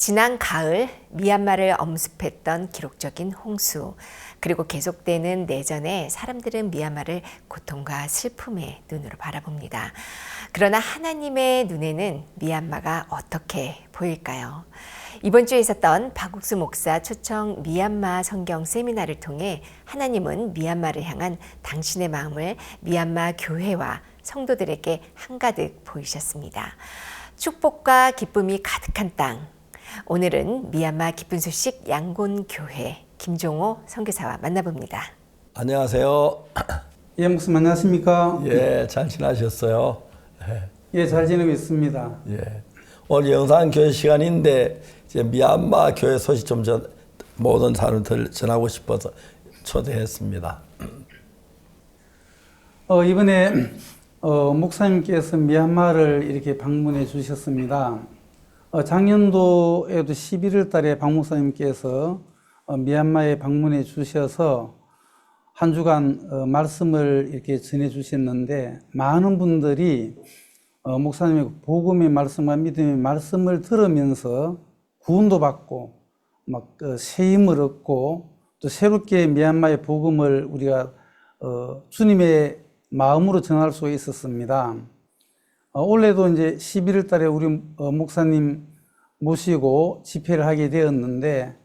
Speaker 2: 지난 가을 미얀마를 엄습했던 기록적인 홍수, 그리고 계속되는 내전에 사람들은 미얀마를 고통과 슬픔의 눈으로 바라봅니다. 그러나 하나님의 눈에는 미얀마가 어떻게 보일까요? 이번 주에 있었던 박욱수 목사 초청 미얀마 성경 세미나를 통해 하나님은 미얀마를 향한 당신의 마음을 미얀마 교회와 성도들에게 한가득 보이셨습니다. 축복과 기쁨이 가득한 땅. 오늘은 미얀마 기쁜 소식 양곤 교회 김종호 선교사와 만나봅니다.
Speaker 1: 안녕하세요.
Speaker 12: 예, 목사님 안녕하십니까?
Speaker 1: 예, 잘 지나셨어요?
Speaker 12: 예, 잘 지내고 있습니다.
Speaker 1: 예. 오늘 영상 교회 시간인데 이제 미얀마 교회 소식 좀 모든 사람들 전하고 싶어서 초대했습니다.
Speaker 12: 이번에 목사님께서 미얀마를 이렇게 방문해 주셨습니다. 작년도에도 11월 달에 박 목사님께서 미얀마에 방문해 주셔서 한 주간 말씀을 이렇게 전해 주셨는데 많은 분들이 목사님의 복음의 말씀과 믿음의 말씀을 들으면서 구원도 받고 막 새 힘을 얻고 또 새롭게 미얀마의 복음을 우리가 주님의 마음으로 전할 수 있었습니다. 올해도 이제 11월 달에 우리 목사님 모시고 집회를 하게 되었는데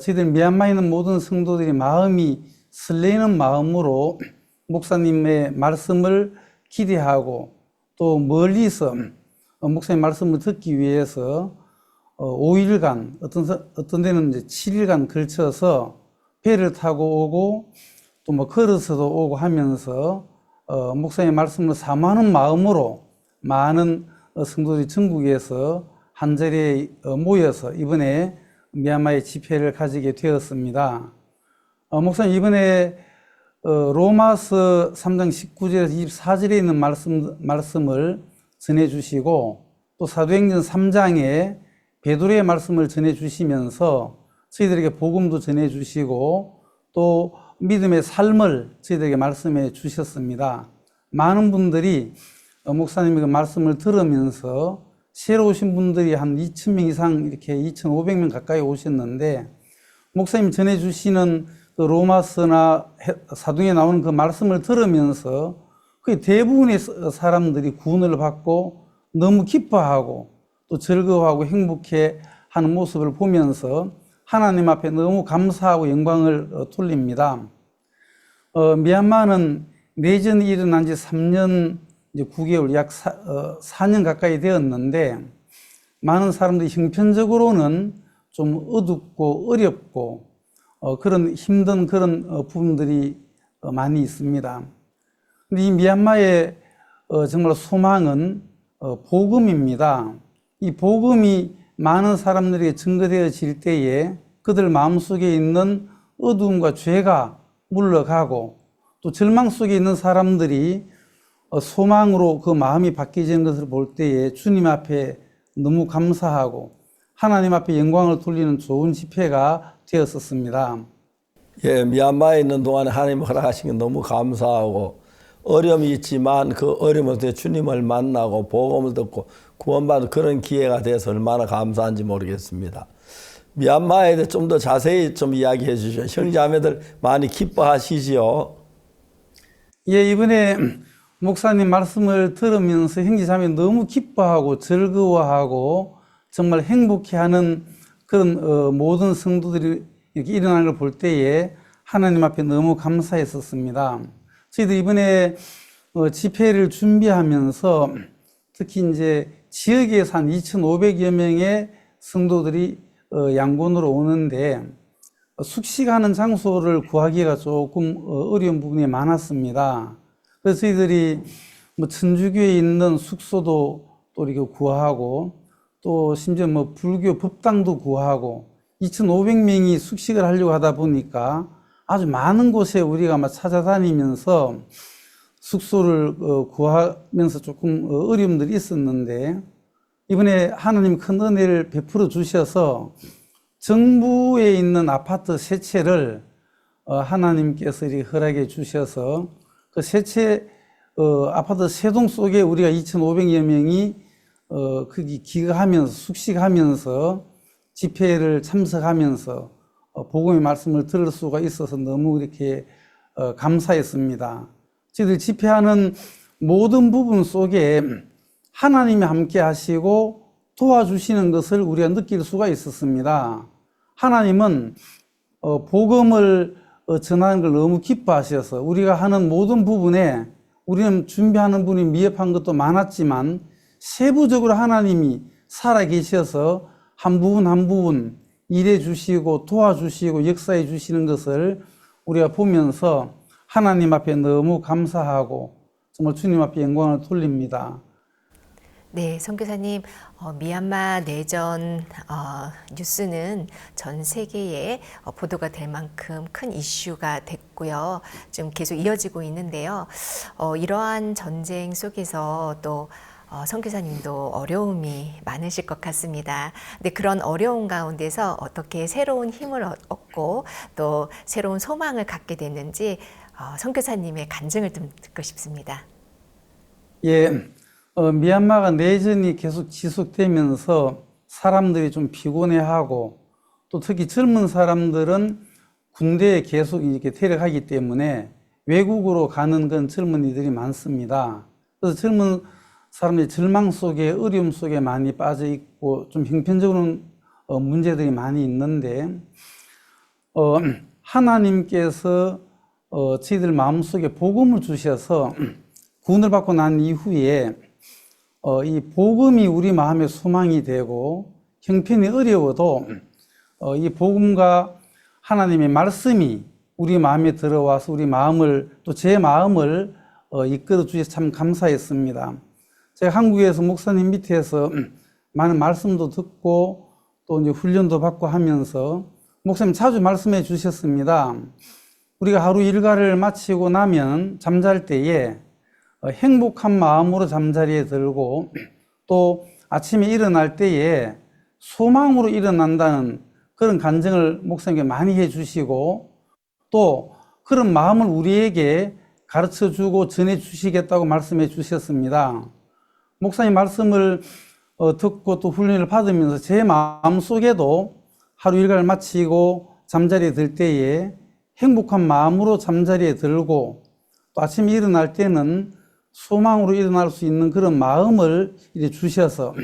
Speaker 12: 저희들 미얀마에 있는 모든 성도들이 마음이 설레는 마음으로 목사님의 말씀을 기대하고 또 멀리서 목사님 말씀을 듣기 위해서 5일간 어떤 데는 이제 7일간 걸쳐서 배를 타고 오고 또 뭐 걸어서도 오고 하면서 목사님 말씀을 사모하는 마음으로 많은 성도들이 전국에서 한 자리에 모여서 이번에 미얀마의 집회를 가지게 되었습니다. 목사님 이번에 로마서 3장 19절에서 24절에 있는 말씀을 전해주시고 또 사도행전 3장에 베드로의 말씀을 전해주시면서 저희들에게 복음도 전해주시고 또 믿음의 삶을 저희들에게 말씀해 주셨습니다. 많은 분들이 목사님의 그 말씀을 들으면서 새로 오신 분들이 한 2,000명 이상 이렇게 2,500명 가까이 오셨는데 목사님 전해주시는 그 로마서나 사도행전에 나오는 그 말씀을 들으면서 거의 대부분의 사람들이 구원을 받고 너무 기뻐하고 또 즐거워하고 행복해 하는 모습을 보면서 하나님 앞에 너무 감사하고 영광을 돌립니다. 미얀마는 내전이 일어난 지 3년 이제 9개월, 약 4년 가까이 되었는데 많은 사람들이 형편적으로는 좀 어둡고 어렵고 그런 힘든 그런 부분들이 많이 있습니다. 근데 이 미얀마의 정말 소망은 복음입니다. 이 복음이 많은 사람들에게 증거되어질 때에 그들 마음속에 있는 어두움과 죄가 물러가고 또 절망 속에 있는 사람들이 소망으로 그 마음이 바뀌어지는 것을 볼 때에 주님 앞에 너무 감사하고 하나님 앞에 영광을 돌리는 좋은 집회가 되었었습니다.
Speaker 1: 예, 미얀마에 있는 동안에 하나님 허락하신 게 너무 감사하고 어려움이 있지만 그 어려움을 통해 주님을 만나고 복음을 듣고 구원받는 그런 기회가 돼서 얼마나 감사한지 모르겠습니다. 미얀마에 대해 좀 더 자세히 좀 이야기해 주시죠. 형제자매들 많이 기뻐하시지요?
Speaker 12: 예, 이번에 목사님 말씀을 들으면서 형제자매 너무 기뻐하고 즐거워하고 정말 행복해하는 그런 모든 성도들이 이렇게 일어나는 걸 볼 때에 하나님 앞에 너무 감사했었습니다. 저희들 이번에 집회를 준비하면서 특히 이제 지역에서 한 2,500여 명의 성도들이 양곤으로 오는데 숙식하는 장소를 구하기가 조금 어려운 부분이 많았습니다. 그래서 저희들이 뭐 천주교에 있는 숙소도 또 이렇게 구하고 또 심지어 뭐 불교 법당도 구하고 2,500명이 숙식을 하려고 하다 보니까 아주 많은 곳에 우리가 막 찾아다니면서 숙소를 구하면서 조금 어려움들이 있었는데 이번에 하나님 큰 은혜를 베풀어 주셔서 정부에 있는 아파트 세 채를 하나님께서 이렇게 허락해 주셔서 그 세 채 아파트 세 동 속에 우리가 2,500여 명이 거기 기거하면서 숙식하면서 집회를 참석하면서 복음의 말씀을 들을 수가 있어서 너무 이렇게 감사했습니다. 저희들 집회하는 모든 부분 속에 하나님이 함께 하시고 도와주시는 것을 우리가 느낄 수가 있었습니다. 하나님은 복음을 전하는 걸 너무 기뻐하셔서 우리가 하는 모든 부분에 우리는 준비하는 분이 미흡한 것도 많았지만 세부적으로 하나님이 살아계셔서 한 부분 한 부분 일해 주시고 도와주시고 역사해 주시는 것을 우리가 보면서 하나님 앞에 너무 감사하고 정말 주님 앞에 영광을 돌립니다.
Speaker 2: 네, 선교사님, 미얀마 내전 뉴스는 전 세계에 보도가 될 만큼 큰 이슈가 됐고요. 좀 계속 이어지고 있는데요. 이러한 전쟁 속에서 또 선교사님도 어려움이 많으실 것 같습니다. 근데 그런 어려운 가운데서 어떻게 새로운 힘을 얻고 또 새로운 소망을 갖게 됐는지 선교사님의 간증을 좀 듣고 싶습니다.
Speaker 12: 예, 미얀마가 내전이 계속 지속되면서 사람들이 좀 피곤해하고 또 특히 젊은 사람들은 군대에 계속 이렇게 데려가기 때문에 외국으로 가는 건 젊은이들이 많습니다. 그래서 젊은 사람들이 절망 속에 어려움 속에 많이 빠져 있고 좀 형편적으로는 문제들이 많이 있는데 하나님께서 저희들 마음속에 복음을 주셔서 구원을 받고 난 이후에 이 복음이 우리 마음의 소망이 되고 형편이 어려워도 이 복음과 하나님의 말씀이 우리 마음에 들어와서 우리 마음을 또 제 마음을 이끌어 주셔서 참 감사했습니다. 제가 한국에서 목사님 밑에서 많은 말씀도 듣고 또 이제 훈련도 받고 하면서 목사님 자주 말씀해 주셨습니다. 우리가 하루 일과를 마치고 나면 잠잘 때에 행복한 마음으로 잠자리에 들고 또 아침에 일어날 때에 소망으로 일어난다는 그런 간증을 목사님께 많이 해주시고 또 그런 마음을 우리에게 가르쳐주고 전해주시겠다고 말씀해 주셨습니다. 목사님 말씀을 듣고 또 훈련을 받으면서 제 마음속에도 하루 일과를 마치고 잠자리에 들 때에 행복한 마음으로 잠자리에 들고 또 아침에 일어날 때는 소망으로 일어날 수 있는 그런 마음을 이제 주셔서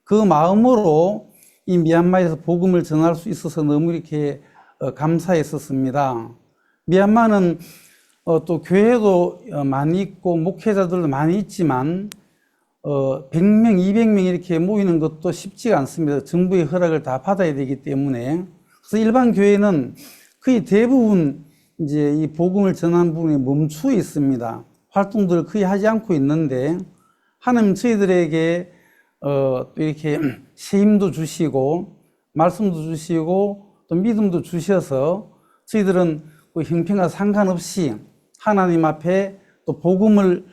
Speaker 12: 그 마음으로 이 미얀마에서 복음을 전할 수 있어서 너무 이렇게 감사했었습니다. 미얀마는 또 교회도 많이 있고 목회자들도 많이 있지만 100명, 200명 이렇게 모이는 것도 쉽지가 않습니다. 정부의 허락을 다 받아야 되기 때문에. 그래서 일반 교회는 거의 대부분 이제 이 복음을 전하는 부분에 멈추어 있습니다. 활동들을 거의 하지 않고 있는데 하나님 저희들에게 또 이렇게 새 힘도 주시고 말씀도 주시고 또 믿음도 주셔서 저희들은 그 형편과 상관없이 하나님 앞에 또 복음을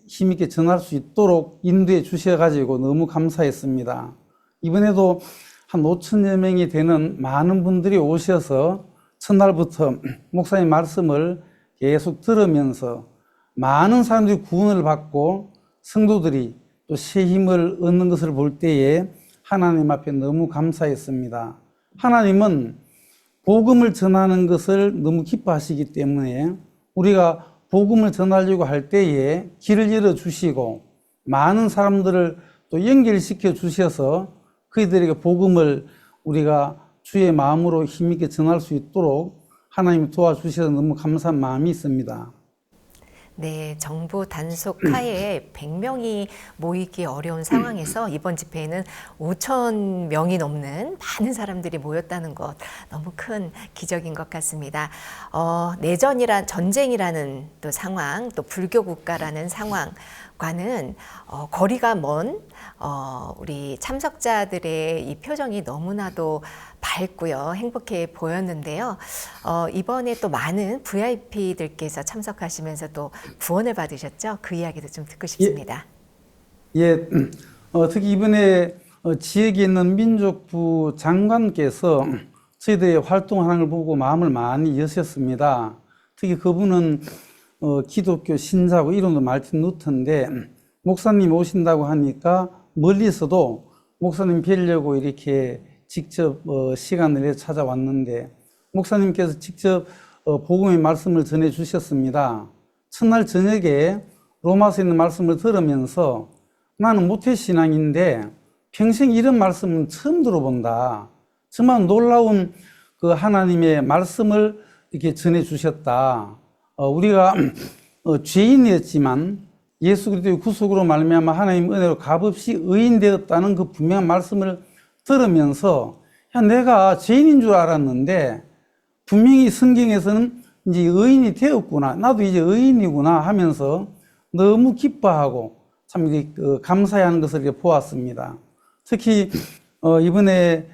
Speaker 12: 힘있게 전할 수 있도록 인도해 주셔가지고 너무 감사했습니다. 이번에도 한 5천여 명이 되는 많은 분들이 오셔서 첫날부터 목사님 말씀을 계속 들으면서 많은 사람들이 구원을 받고 성도들이 또 새 힘을 얻는 것을 볼 때에 하나님 앞에 너무 감사했습니다. 하나님은 복음을 전하는 것을 너무 기뻐하시기 때문에 우리가 복음을 전하려고 할 때에 길을 열어주시고 많은 사람들을 또 연결시켜 주셔서 그들에게 복음을 우리가 주의 마음으로 힘있게 전할 수 있도록 하나님이 도와주셔서 너무 감사한 마음이 있습니다.
Speaker 2: 네, 정부 단속 하에 100명이 모이기 어려운 상황에서 이번 집회에는 5,000명이 넘는 많은 사람들이 모였다는 것 너무 큰 기적인 것 같습니다. 전쟁이라는 또 상황, 또 불교 국가라는 상황과는 거리가 먼 우리 참석자들의 이 표정이 너무나도 밝고요, 행복해 보였는데요. 이번에 또 많은 VIP들께서 참석하시면서 또 구원을 받으셨죠? 그 이야기도 좀 듣고 싶습니다.
Speaker 12: 예, 특히 이번에 지역에 있는 민족부 장관께서 저희들의 활동하는 걸 보고 마음을 많이 여셨습니다. 특히 그분은 기독교 신자고 이름도 말틴 루터인데 목사님 오신다고 하니까 멀리서도 목사님 뵈려고 이렇게 직접 시간을 내 찾아왔는데 목사님께서 직접 복음의 말씀을 전해 주셨습니다. 첫날 저녁에 로마서에 있는 말씀을 들으면서 나는 모태신앙인데 평생 이런 말씀은 처음 들어본다. 정말 놀라운 그 하나님의 말씀을 이렇게 전해 주셨다. 우리가 죄인이었지만 예수 그리스도의 구속으로 말미암아 하나님 은혜로 값없이 의인 되었다는 그 분명한 말씀을 들으면서 야, 내가 죄인인 줄 알았는데 분명히 성경에서는 이제 의인이 되었구나. 나도 이제 의인이구나 하면서 너무 기뻐하고 참 감사해하는 것을 이렇게 보았습니다. 특히 이번에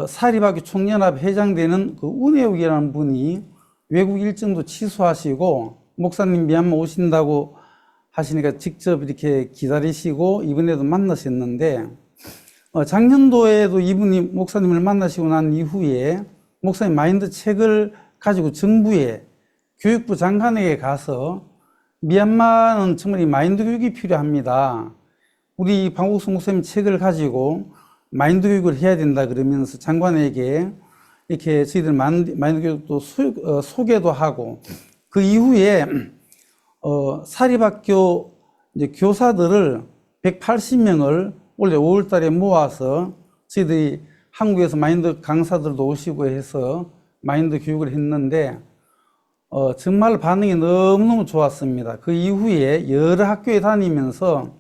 Speaker 12: 사립학교 총연합 회장되는 그 운혜욱이라는 분이 외국 일정도 취소하시고 목사님 미얀마 오신다고 하시니까 직접 이렇게 기다리시고 이번에도 만나셨는데 작년도에도 이분이 목사님을 만나시고 난 이후에 목사님 마인드 책을 가지고 정부에 교육부 장관에게 가서 미얀마는 정말 이 마인드 교육이 필요합니다. 우리 방국수 목사님 책을 가지고 마인드 교육을 해야 된다 그러면서 장관에게 이렇게 저희들 마인드 교육도 소개도 하고 그 이후에 사립학교 이제 교사들을 180명을 올해 5월 달에 모아서 저희들이 한국에서 마인드 강사들도 오시고 해서 마인드 교육을 했는데 정말 반응이 너무너무 좋았습니다. 그 이후에 여러 학교에 다니면서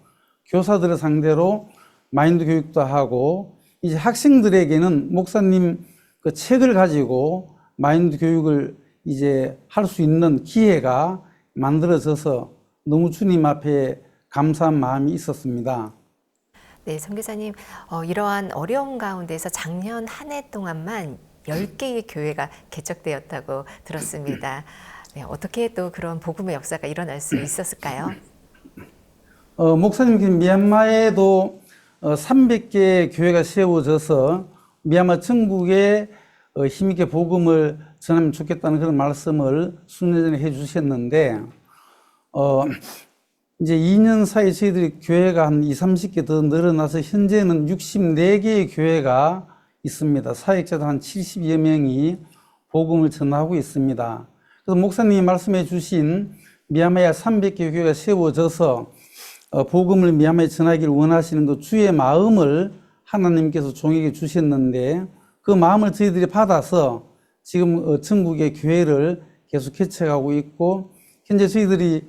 Speaker 12: 교사들을 상대로 마인드 교육도 하고 이제 학생들에게는 목사님 그 책을 가지고 마인드 교육을 이제 할 수 있는 기회가 만들어져서 너무 주님 앞에 감사한 마음이 있었습니다.
Speaker 2: 네, 선교사님, 이러한 어려운 가운데서 작년 한 해 동안만 10개의 교회가 개척되었다고 들었습니다. 네, 어떻게 또 그런 복음의 역사가 일어날 수 있었을까요?
Speaker 12: 목사님, 미얀마에도 300개의 교회가 세워져서 미얀마 전국에 힘있게 복음을 전하면 좋겠다는 그런 말씀을 수년 전에 해 주셨는데, 이제 2년 사이에 저희들이 교회가 한 20, 30개 더 늘어나서 현재는 64개의 교회가 있습니다. 사역자도 한 70여 명이 복음을 전하고 있습니다. 그래서 목사님이 말씀해 주신 미얀마에 300개 교회가 세워져서 복음을 미얀마에 전하기를 원하시는 그 주의 마음을 하나님께서 종에게 주셨는데 그 마음을 저희들이 받아서 지금 전국의 교회를 계속 개척하고 있고 현재 저희들이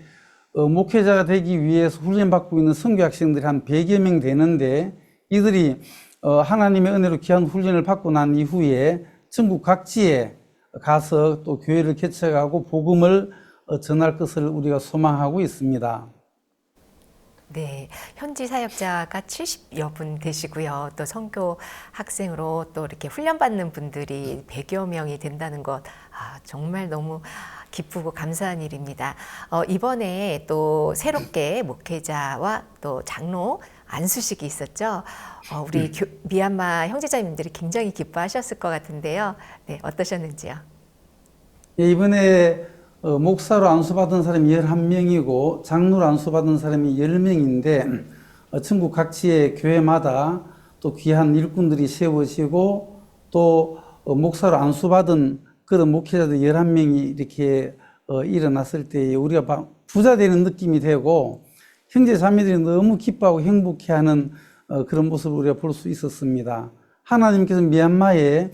Speaker 12: 목회자가 되기 위해서 훈련받고 있는 선교 학생들이 한 100여 명 되는데 이들이 하나님의 은혜로 귀한 훈련을 받고 난 이후에 전국 각지에 가서 또 교회를 개척하고 복음을 전할 것을 우리가 소망하고 있습니다.
Speaker 2: 네, 현지 사역자가 70여 분 되시고요. 또 선교 학생으로 또 이렇게 훈련받는 분들이 100여 명이 된다는 것, 정말 너무 기쁘고 감사한 일입니다. 이번에 또 새롭게 목회자와 또 장로 안수식이 있었죠. 우리 미얀마 형제자님들이 굉장히 기뻐하셨을 것 같은데요. 네, 어떠셨는지요?
Speaker 12: 네, 이번에 목사로 안수받은 사람이 11명이고 장로로 안수받은 사람이 10명인데 전국 각지의 교회마다 또 귀한 일꾼들이 세워지고 또 목사로 안수받은 그런 목회자들 11명이 이렇게 일어났을 때 우리가 부자 되는 느낌이 되고 형제 자매들이 너무 기뻐하고 행복해하는 그런 모습을 우리가 볼 수 있었습니다. 하나님께서 미얀마에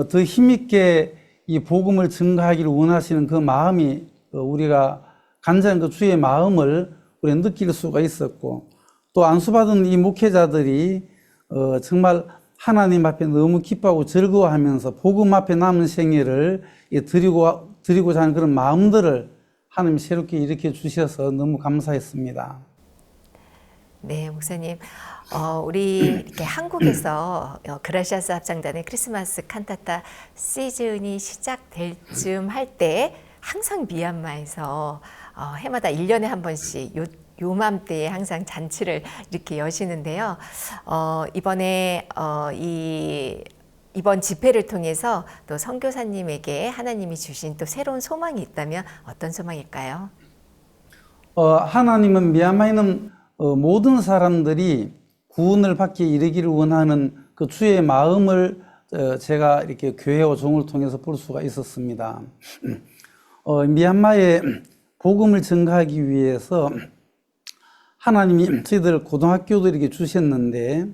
Speaker 12: 더 힘있게 이 복음을 증가하기를 원하시는 그 마음이 우리가 간절한 그 주의 마음을 우리가 느낄 수가 있었고 또 안수받은 이 목회자들이 정말 하나님 앞에 너무 기뻐하고 즐거워하면서 복음 앞에 남은 생애를 드리고자 하는 그런 마음들을 하나님이 새롭게 일으켜 주셔서 너무 감사했습니다.
Speaker 2: 네, 목사님. 우리 이렇게 한국에서 그라시아스 합창단의 크리스마스 칸타타 시즌이 시작될 즈음 할 때 항상 미얀마에서 해마다 1년에 한 번씩 요맘때에 항상 잔치를 이렇게 여시는데요. 이번에 이번 집회를 통해서 또 선교사님에게 하나님이 주신 또 새로운 소망이 있다면 어떤 소망일까요?
Speaker 12: 하나님은 미얀마에 있는 모든 사람들이 구원을 받기에 이르기를 원하는 그 주의 마음을 제가 이렇게 교회와 종을 통해서 볼 수가 있었습니다. 미얀마에 복음을 전가하기 위해서 하나님이 저희들 고등학교도 이렇게 주셨는데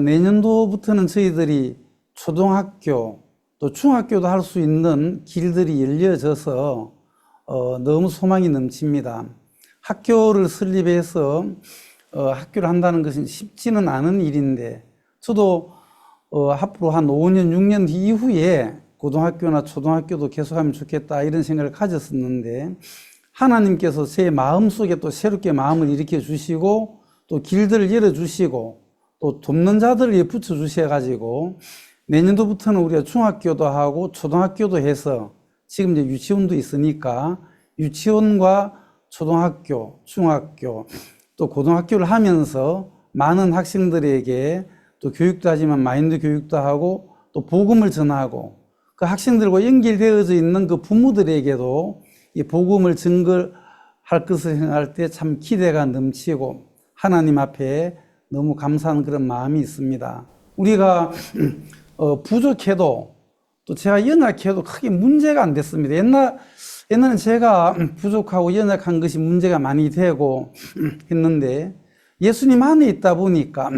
Speaker 12: 내년도부터는 저희들이 초등학교 또 중학교도 할 수 있는 길들이 열려져서 너무 소망이 넘칩니다. 학교를 설립해서 학교를 한다는 것은 쉽지는 않은 일인데 저도 앞으로 한 5년, 6년 이후에 고등학교나 초등학교도 계속하면 좋겠다 이런 생각을 가졌었는데 하나님께서 제 마음속에 또 새롭게 마음을 일으켜 주시고 또 길들을 열어주시고 또 돕는 자들을 붙여주셔가지고 내년도부터는 우리가 중학교도 하고 초등학교도 해서 지금 이제 유치원도 있으니까 유치원과 초등학교, 중학교 또 고등학교를 하면서 많은 학생들에게 또 교육도 하지만 마인드 교육도 하고 또 복음을 전하고 그 학생들과 연결되어져 있는 그 부모들에게도 이 복음을 증거할 것을 생각할 때 참 기대가 넘치고 하나님 앞에 너무 감사한 그런 마음이 있습니다. 우리가 부족해도 또 제가 연약해도 크게 문제가 안 됐습니다. 옛날엔 제가 부족하고 연약한 것이 문제가 많이 되고 했는데 예수님 안에 있다 보니까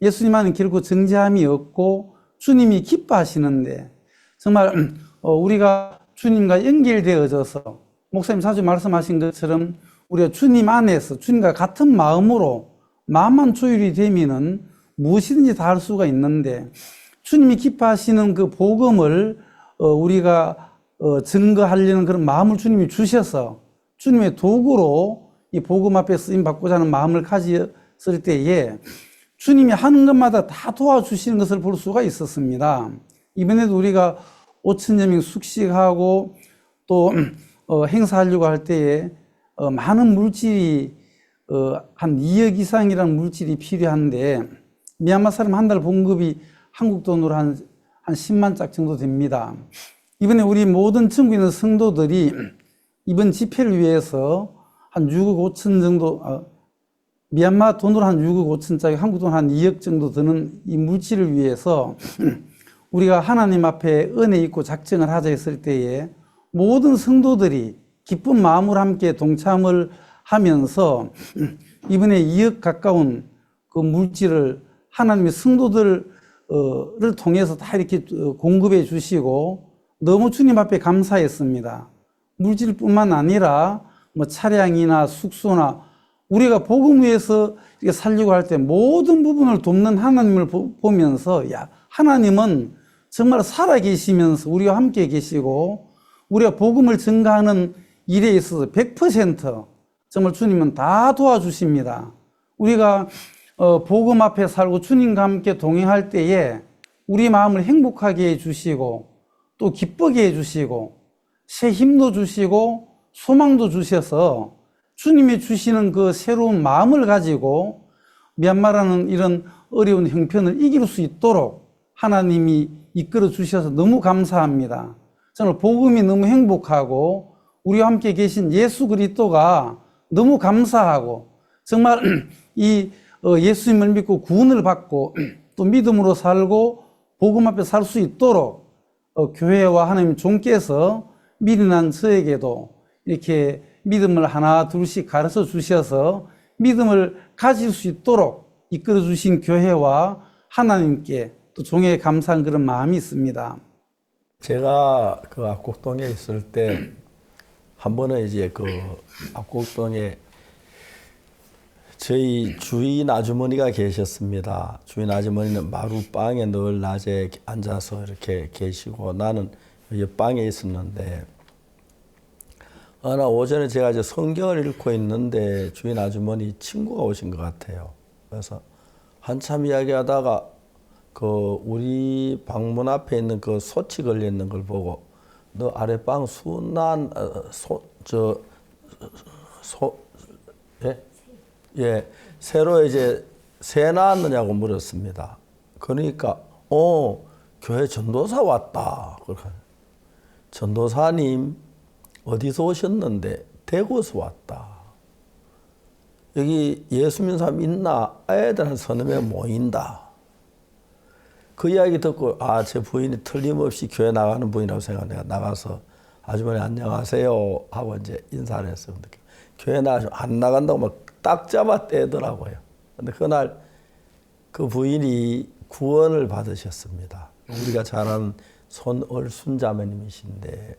Speaker 12: 예수님 안에 결코 정죄함이 없고 주님이 기뻐하시는데 정말 우리가 주님과 연결되어져서 목사님 자주 말씀하신 것처럼 우리가 주님 안에서 주님과 같은 마음으로 마음만 조율이 되면은 무엇이든지 다 할 수가 있는데 주님이 기뻐하시는 그 복음을 우리가 증거하려는 그런 마음을 주님이 주셔서 주님의 도구로 이 복음 앞에 쓰임 받고자 하는 마음을 가졌을 때에 주님이 하는 것마다 다 도와주시는 것을 볼 수가 있었습니다. 이번에도 우리가 5,000여 명 숙식하고 또 행사하려고 할 때에 많은 물질이 한 2억 이상이라는 물질이 필요한데 미얀마 사람 한 달 봉급이 한국 돈으로 한 10만 짝 정도 됩니다. 이번에 우리 모든 전국에 있는 성도들이 이번 집회를 위해서 한 6억 5천 정도 미얀마 돈으로 한 6억 5천 짝이 한국 돈 한 2억 정도 드는 이 물질을 위해서 우리가 하나님 앞에 은혜 있고 작정을 하자 했을 때에 모든 성도들이 기쁜 마음으로 함께 동참을 하면서 이번에 2억 가까운 그 물질을 하나님의 성도들을 통해서 다 이렇게 공급해 주시고 너무 주님 앞에 감사했습니다. 물질뿐만 아니라 뭐 차량이나 숙소나 우리가 복음 위해서 이렇게 살려고 할 때 모든 부분을 돕는 하나님을 보면서 야, 하나님은 정말 살아계시면서 우리와 함께 계시고 우리가 복음을 증가하는 일에 있어서 100% 정말 주님은 다 도와주십니다. 우리가 복음 앞에 살고 주님과 함께 동행할 때에 우리 마음을 행복하게 해주시고 또 기쁘게 해주시고 새 힘도 주시고 소망도 주셔서 주님이 주시는 그 새로운 마음을 가지고 미얀마라는 이런 어려운 형편을 이길 수 있도록 하나님이 이끌어 주셔서 너무 감사합니다. 저는 복음이 너무 행복하고 우리와 함께 계신 예수 그리스도가 너무 감사하고 정말 이 예수님을 믿고 구원을 받고 또 믿음으로 살고 복음 앞에 살 수 있도록 교회와 하나님 종께서 미련한 저에게도 이렇게 믿음을 하나 둘씩 가르쳐 주셔서 믿음을 가질 수 있도록 이끌어 주신 교회와 하나님께 또 종에 감사한 그런 마음이 있습니다.
Speaker 1: 제가 그 압곡동에 있을 때 한 번은 이제 그 압곡동에 저희 주인 아주머니가 계셨습니다. 주인 아주머니는 마루방에 늘 낮에 앉아서 이렇게 계시고 나는 옆방에 있었는데 어느 오전에 제가 이제 성경을 읽고 있는데 주인 아주머니 친구가 오신 것 같아요. 그래서 한참 이야기하다가 그 우리 방문 앞에 있는 그 소치 걸려 있는 걸 보고 너 아랫방 순난 새로 이제 새 낳았느냐고 물었습니다. 그러니까 교회 전도사 왔다. 전도사님 어디서 오셨는데 대구에서 왔다. 여기 예수 믿는 사람 있나? 애들한 서너명 모인다. 그 이야기 듣고 제 부인이 틀림없이 교회 나가는 분이라고 생각해. 내가 나가서 아주머니 안녕하세요 하고 이제 인사를 했어요. 근데 교회 나가서 안 나간다고 막 딱 잡아 떼더라고요. 근데 그날 그 부인이 구원을 받으셨습니다. 우리가 잘 아는 손얼순 자매님이신데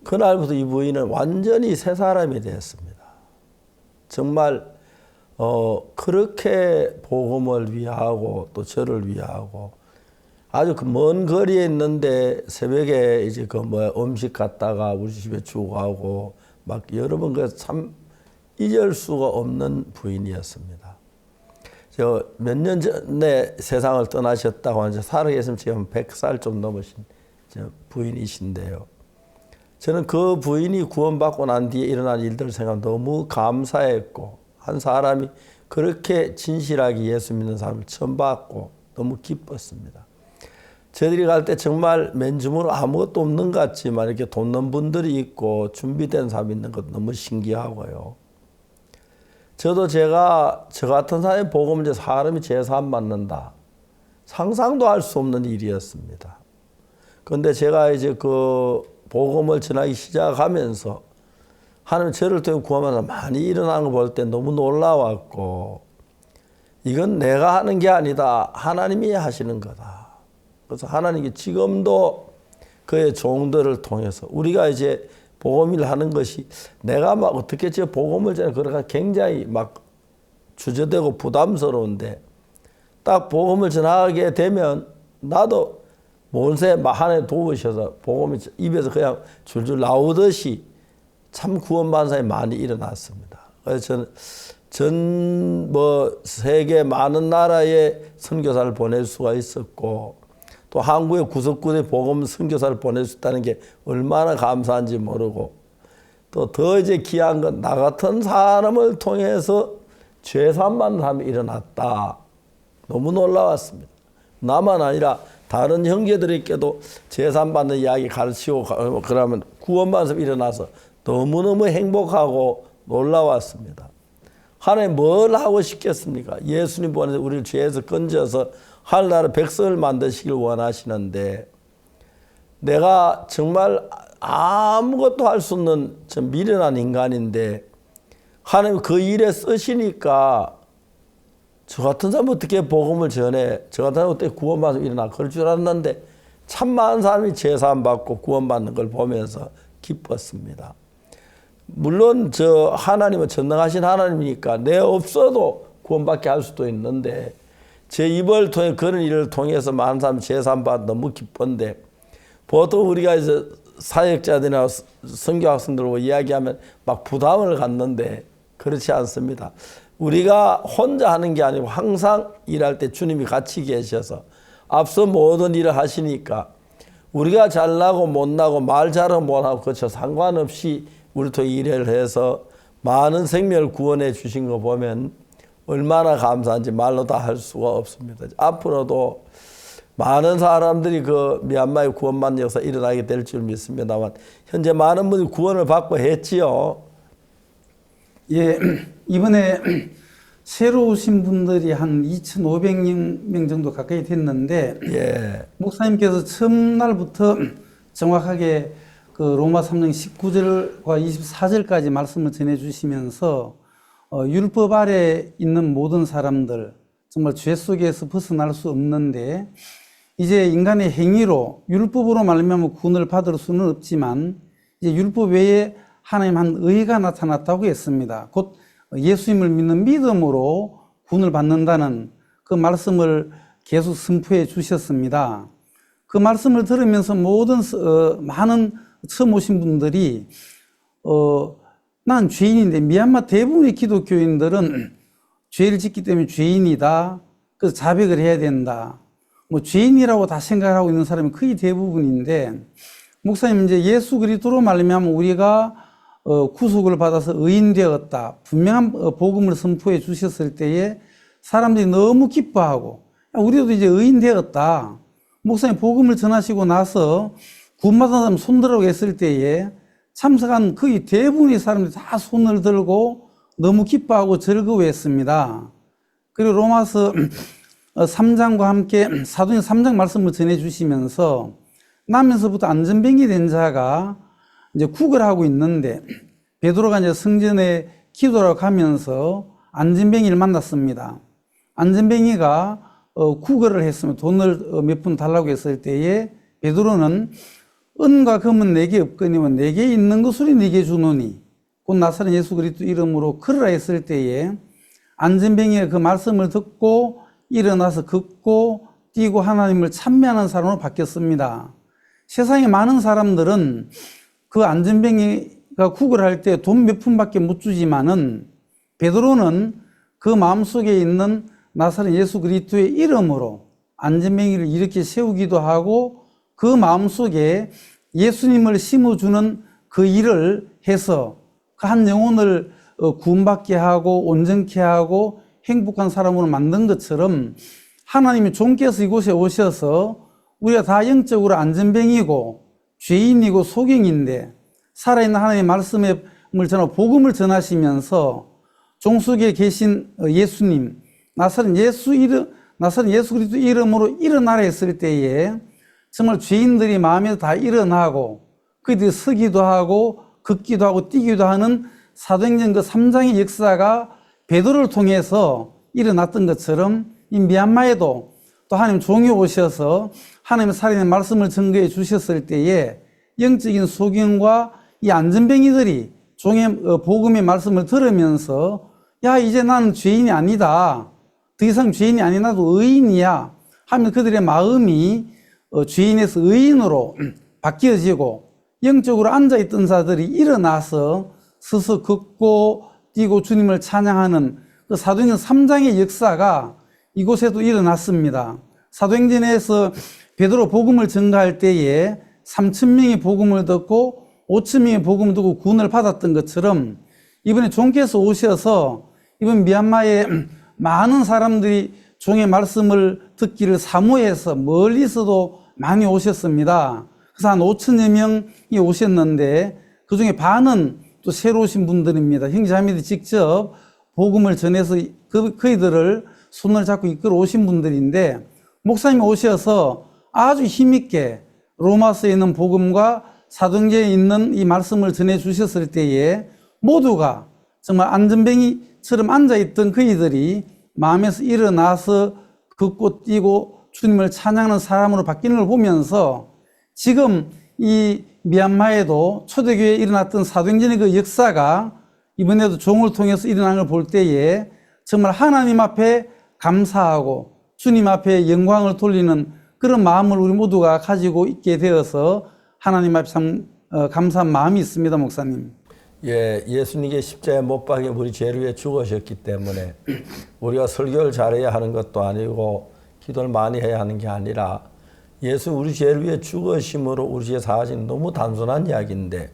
Speaker 1: 그날부터 이 부인은 완전히 새 사람이 되었습니다. 정말 그렇게 복음을 위하고 또 저를 위하고 아주 그 먼 거리에 있는데 새벽에 이제 음식 갖다가 우리 집에 주고 가고 막 여러 번 참 잊을 수가 없는 부인이었습니다. 저 몇 년 전에 세상을 떠나셨다고 하는데 살아계시면 지금 100살 좀 넘으신 부인이신데요. 저는 그 부인이 구원받고 난 뒤에 일어난 일들을 생각하면 너무 감사했고 한 사람이 그렇게 진실하게 예수 믿는 사람을 처음 봤고 너무 기뻤습니다. 저희들이 갈 때 정말 맨주머니로 아무것도 없는 것 같지만 이렇게 돕는 분들이 있고 준비된 사람이 있는 것도 너무 신기하고요. 저도 제가 저 같은 사람이 복음을 이제 사람이 제사안 받는다. 상상도 할 수 없는 일이었습니다. 그런데 제가 이제 그 복음을 전하기 시작하면서 하나님 저를 통해 구하면서 많이 일어나는 걸 볼 때 너무 놀라웠고 이건 내가 하는 게 아니다. 하나님이 하시는 거다. 그래서 하나님이 지금도 그의 종들을 통해서 우리가 이제 복음을 하는 것이 내가 막 어떻게 저 복음을 전해 그러가 굉장히 막 주저되고 부담스러운데 딱 복음을 전하게 되면 나도 모세 하나님 도우셔서 복음이 입에서 그냥 줄줄 나오듯이 참 구원받은 사람이 많이 일어났습니다. 그래서 저는 세계 많은 나라에 선교사를 보낼 수가 있었고 또 한국의 구석구석에 복음 선교사를 보낼 수 있다는 게 얼마나 감사한지 모르고 또 더 이제 귀한 건 나 같은 사람을 통해서 죄산 받는 사람이 일어났다. 너무 놀라웠습니다. 나만 아니라 다른 형제들에게도 재산 받는 이야기 가르치고 그러면 구원받는 사람이 일어나서 너무너무 행복하고 놀라웠습니다. 하나님 뭘 하고 싶겠습니까? 예수님 보내서 우리를 죄에서 건져서 하늘나라 백성을 만드시길 원하시는데 내가 정말 아무것도 할 수 없는 좀 미련한 인간인데 하나님 그 일에 쓰시니까 저 같은 사람 어떻게 복음을 전해? 저 같은 사람 어떻게 구원받아서 일어나? 그럴 줄 알았는데 참 많은 사람이 제사안 받고 구원받는 걸 보면서 기뻤습니다. 물론 저 하나님은 전능하신 하나님이니까 내 없어도 구원받게 할 수도 있는데 제 입을 통해 그런 일을 통해서 많은 사람이 제사안 받아 너무 기쁜데 보통 우리가 이제 사역자들이나 선교학생들하고 이야기하면 막 부담을 갖는데 그렇지 않습니다. 우리가 혼자 하는 게 아니고 항상 일할 때 주님이 같이 계셔서 앞서 모든 일을 하시니까 우리가 잘나고 못나고 말 잘하고 못하고 그렇죠. 상관없이 우리 또 일을 해서 많은 생명을 구원해 주신 거 보면 얼마나 감사한지 말로 다 할 수가 없습니다. 앞으로도 많은 사람들이 그 미얀마의 구원받는 역사 일어나게 될 줄 믿습니다만 현재 많은 분이 구원을 받고 했지요.
Speaker 12: 예, 이번에 새로 오신 분들이 한 2,500명 정도 가까이 됐는데
Speaker 1: 예.
Speaker 12: 목사님께서 처음 날부터 정확하게 그 로마 3장 19절과 24절까지 말씀을 전해주시면서 율법 아래 있는 모든 사람들 정말 죄 속에서 벗어날 수 없는데 이제 인간의 행위로 율법으로 말미암아 구원을 받을 수는 없지만 이제 율법 외에 하나님 한 의가 나타났다고 했습니다. 곧 예수님을 믿는 믿음으로 구원을 받는다는 그 말씀을 계속 선포해 주셨습니다. 그 말씀을 들으면서 모든 많은 처음 오신 분들이 난 죄인인데 미얀마 대부분의 기독교인들은 죄를 짓기 때문에 죄인이다. 그래서 자백을 해야 된다. 뭐 죄인이라고 다 생각하고 있는 사람이 거의 대부분인데 목사님 이제 예수 그리스도로 말미암아 우리가 구속을 받아서 의인 되었다. 분명한 복음을 선포해 주셨을 때에 사람들이 너무 기뻐하고 우리도 이제 의인 되었다. 목사님 복음을 전하시고 나서 구원받은 사람 손들라고 했을 때에 참석한 거의 대부분의 사람들이 다 손을 들고 너무 기뻐하고 즐거워했습니다. 그리고 로마서 3장과 함께 사도행 3장 말씀을 전해주시면서 남에서부터 안전병이 된 자가 이제 구걸을 하고 있는데 베드로가 이제 성전에 기도하러 가면서 안전뱅이를 만났습니다. 안전뱅이가 구걸을 했으면 돈을 몇 푼 달라고 했을 때에 베드로는 은과 금은 내게 없거니와 내게 있는 것으로 네게 주노니 곧 나사렛 예수 그리스도 이름으로 걸으라 했을 때에 안전뱅이가 그 말씀을 듣고 일어나서 걷고 뛰고 하나님을 찬미하는 사람으로 바뀌었습니다. 세상에 많은 사람들은 그 안전뱅이가 구걸할 때 돈 몇 푼밖에 못 주지만은 베드로는 그 마음속에 있는 나사렛 예수 그리스도의 이름으로 안전뱅이를 이렇게 세우기도 하고 그 마음속에 예수님을 심어주는 그 일을 해서 그 한 영혼을 구원받게 하고 온전케 하고 행복한 사람으로 만든 것처럼 하나님이 종께서 이곳에 오셔서 우리가 다 영적으로 안전뱅이고 죄인이고 소경인데 살아있는 하나님의 말씀을 전하고 복음을 전하시면서 종 속에 계신 예수님 나사렛 예수 그리스도 이름으로 일어나라 했을 때에 정말 죄인들이 마음에서 다 일어나고 그들이 서기도 하고 걷기도 하고 뛰기도 하는 사도행전 그 3장의 역사가 베드로를 통해서 일어났던 것처럼 이 미얀마에도 또 하나님 종이 오셔서 하나님의 살아있는 말씀을 증거해 주셨을 때에 영적인 소경과 이 안전뱅이들이 종의 복음의 말씀을 들으면서 야 이제 나는 죄인이 아니다. 더 이상 죄인이 아니 나도 의인이야 하면 그들의 마음이 죄인에서 의인으로 바뀌어지고 영적으로 앉아있던 자들이 일어나서 서서 걷고 뛰고 주님을 찬양하는 그 사도행전 3장의 역사가 이곳에도 일어났습니다. 사도행전에서 베드로 복음을 전가할 때에 3,000명이 복음을 듣고 5,000명이 복음을 듣고 구원을 받았던 것처럼 이번에 종께서 오셔서 이번 미얀마에 많은 사람들이 종의 말씀을 듣기를 사모해서 멀리서도 많이 오셨습니다. 그래서 한 5,000여 명이 오셨는데 그중에 반은 또 새로 오신 분들입니다. 형제자매들이 직접 복음을 전해서 그이들을 손을 잡고 이끌어 오신 분들인데 목사님이 오셔서 아주 힘있게 로마서에 있는 복음과 사도행전에 있는 이 말씀을 전해 주셨을 때에 모두가 정말 안전뱅이처럼 앉아있던 그이들이 마음에서 일어나서 걷고 뛰고 주님을 찬양하는 사람으로 바뀌는 걸 보면서 지금 이 미얀마에도 초대교회에 일어났던 사도행전의 그 역사가 이번에도 종을 통해서 일어난 걸 볼 때에 정말 하나님 앞에 감사하고 주님 앞에 영광을 돌리는 그런 마음을 우리 모두가 가지고 있게 되어서 하나님 앞에 참 감사한 마음이 있습니다, 목사님.
Speaker 1: 예, 예수님께 십자가에 못 박혀 우리 죄를 위해 죽으셨기 때문에 우리가 설교를 잘해야 하는 것도 아니고 기도를 많이 해야 하는 게 아니라 예수 우리 죄를 위해 죽으심으로 우리 죄 사하신 너무 단순한 이야기인데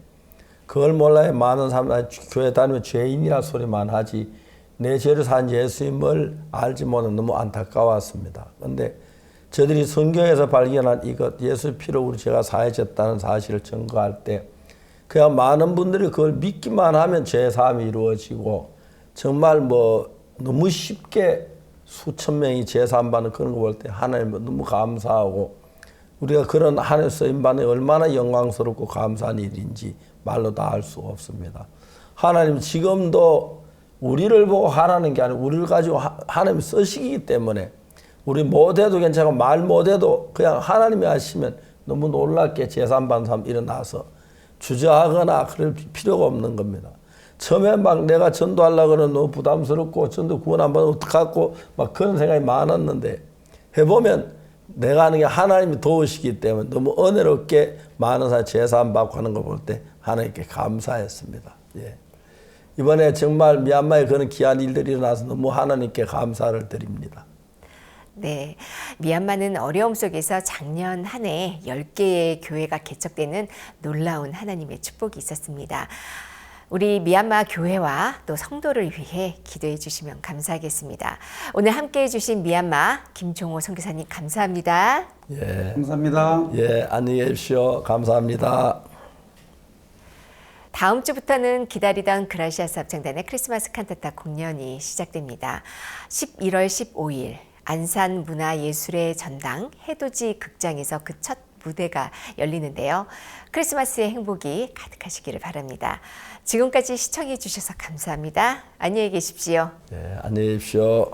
Speaker 1: 그걸 몰라야 많은 사람들이 교회 다니면 죄인이라 소리만 하지 내 죄를 산 예수님을 알지 못하면 너무 안타까웠습니다. 그런데 저들이 성경에서 발견한 이것 예수 피로 우리 죄가 사해졌다는 사실을 증거할 때 그냥 많은 분들이 그걸 믿기만 하면 죄 사함이 이루어지고 정말 너무 쉽게 수천 명이 죄 사함 받는 그런 거 볼 때 하나님 너무 감사하고 우리가 그런 하나님 쓰임 받는 얼마나 영광스럽고 감사한 일인지 말로 다 할 수가 없습니다. 하나님 지금도 우리를 보고 하라는 게 아니고 우리를 가지고 하나님 쓰시기 때문에 우리 못해도 괜찮고 말 못해도 그냥 하나님이 하시면 너무 놀랍게 제산 받는 사람 일어나서 주저하거나 그럴 필요가 없는 겁니다. 처음에 막 내가 전도하려고 하면 너무 부담스럽고 전도 구원 안 받으면 어떡하고 막 그런 생각이 많았는데 해보면 내가 하는 게 하나님이 도우시기 때문에 너무 은혜롭게 많은 사람이 제산 받고 하는 걸 볼 때 하나님께 감사했습니다. 예. 이번에 정말 미얀마에 그런 귀한 일들이 일어나서 너무 하나님께 감사를 드립니다.
Speaker 2: 네, 미얀마는 어려움 속에서 작년 한 해 10개의 교회가 개척되는 놀라운 하나님의 축복이 있었습니다. 우리 미얀마 교회와 또 성도를 위해 기도해 주시면 감사하겠습니다. 오늘 함께해 주신 미얀마 김종호 선교사님 감사합니다.
Speaker 1: 예,
Speaker 12: 감사합니다.
Speaker 1: 예, 안녕히 계십시오. 감사합니다.
Speaker 2: 다음 주부터는 기다리던 그라시아스 합창단의 크리스마스 칸타타 공연이 시작됩니다. 11월 15일 안산문화예술의 전당 해돋이 극장에서 그 첫 무대가 열리는데요. 크리스마스의 행복이 가득하시기를 바랍니다. 지금까지 시청해 주셔서 감사합니다. 안녕히 계십시오.
Speaker 1: 네, 안녕히 계십시오.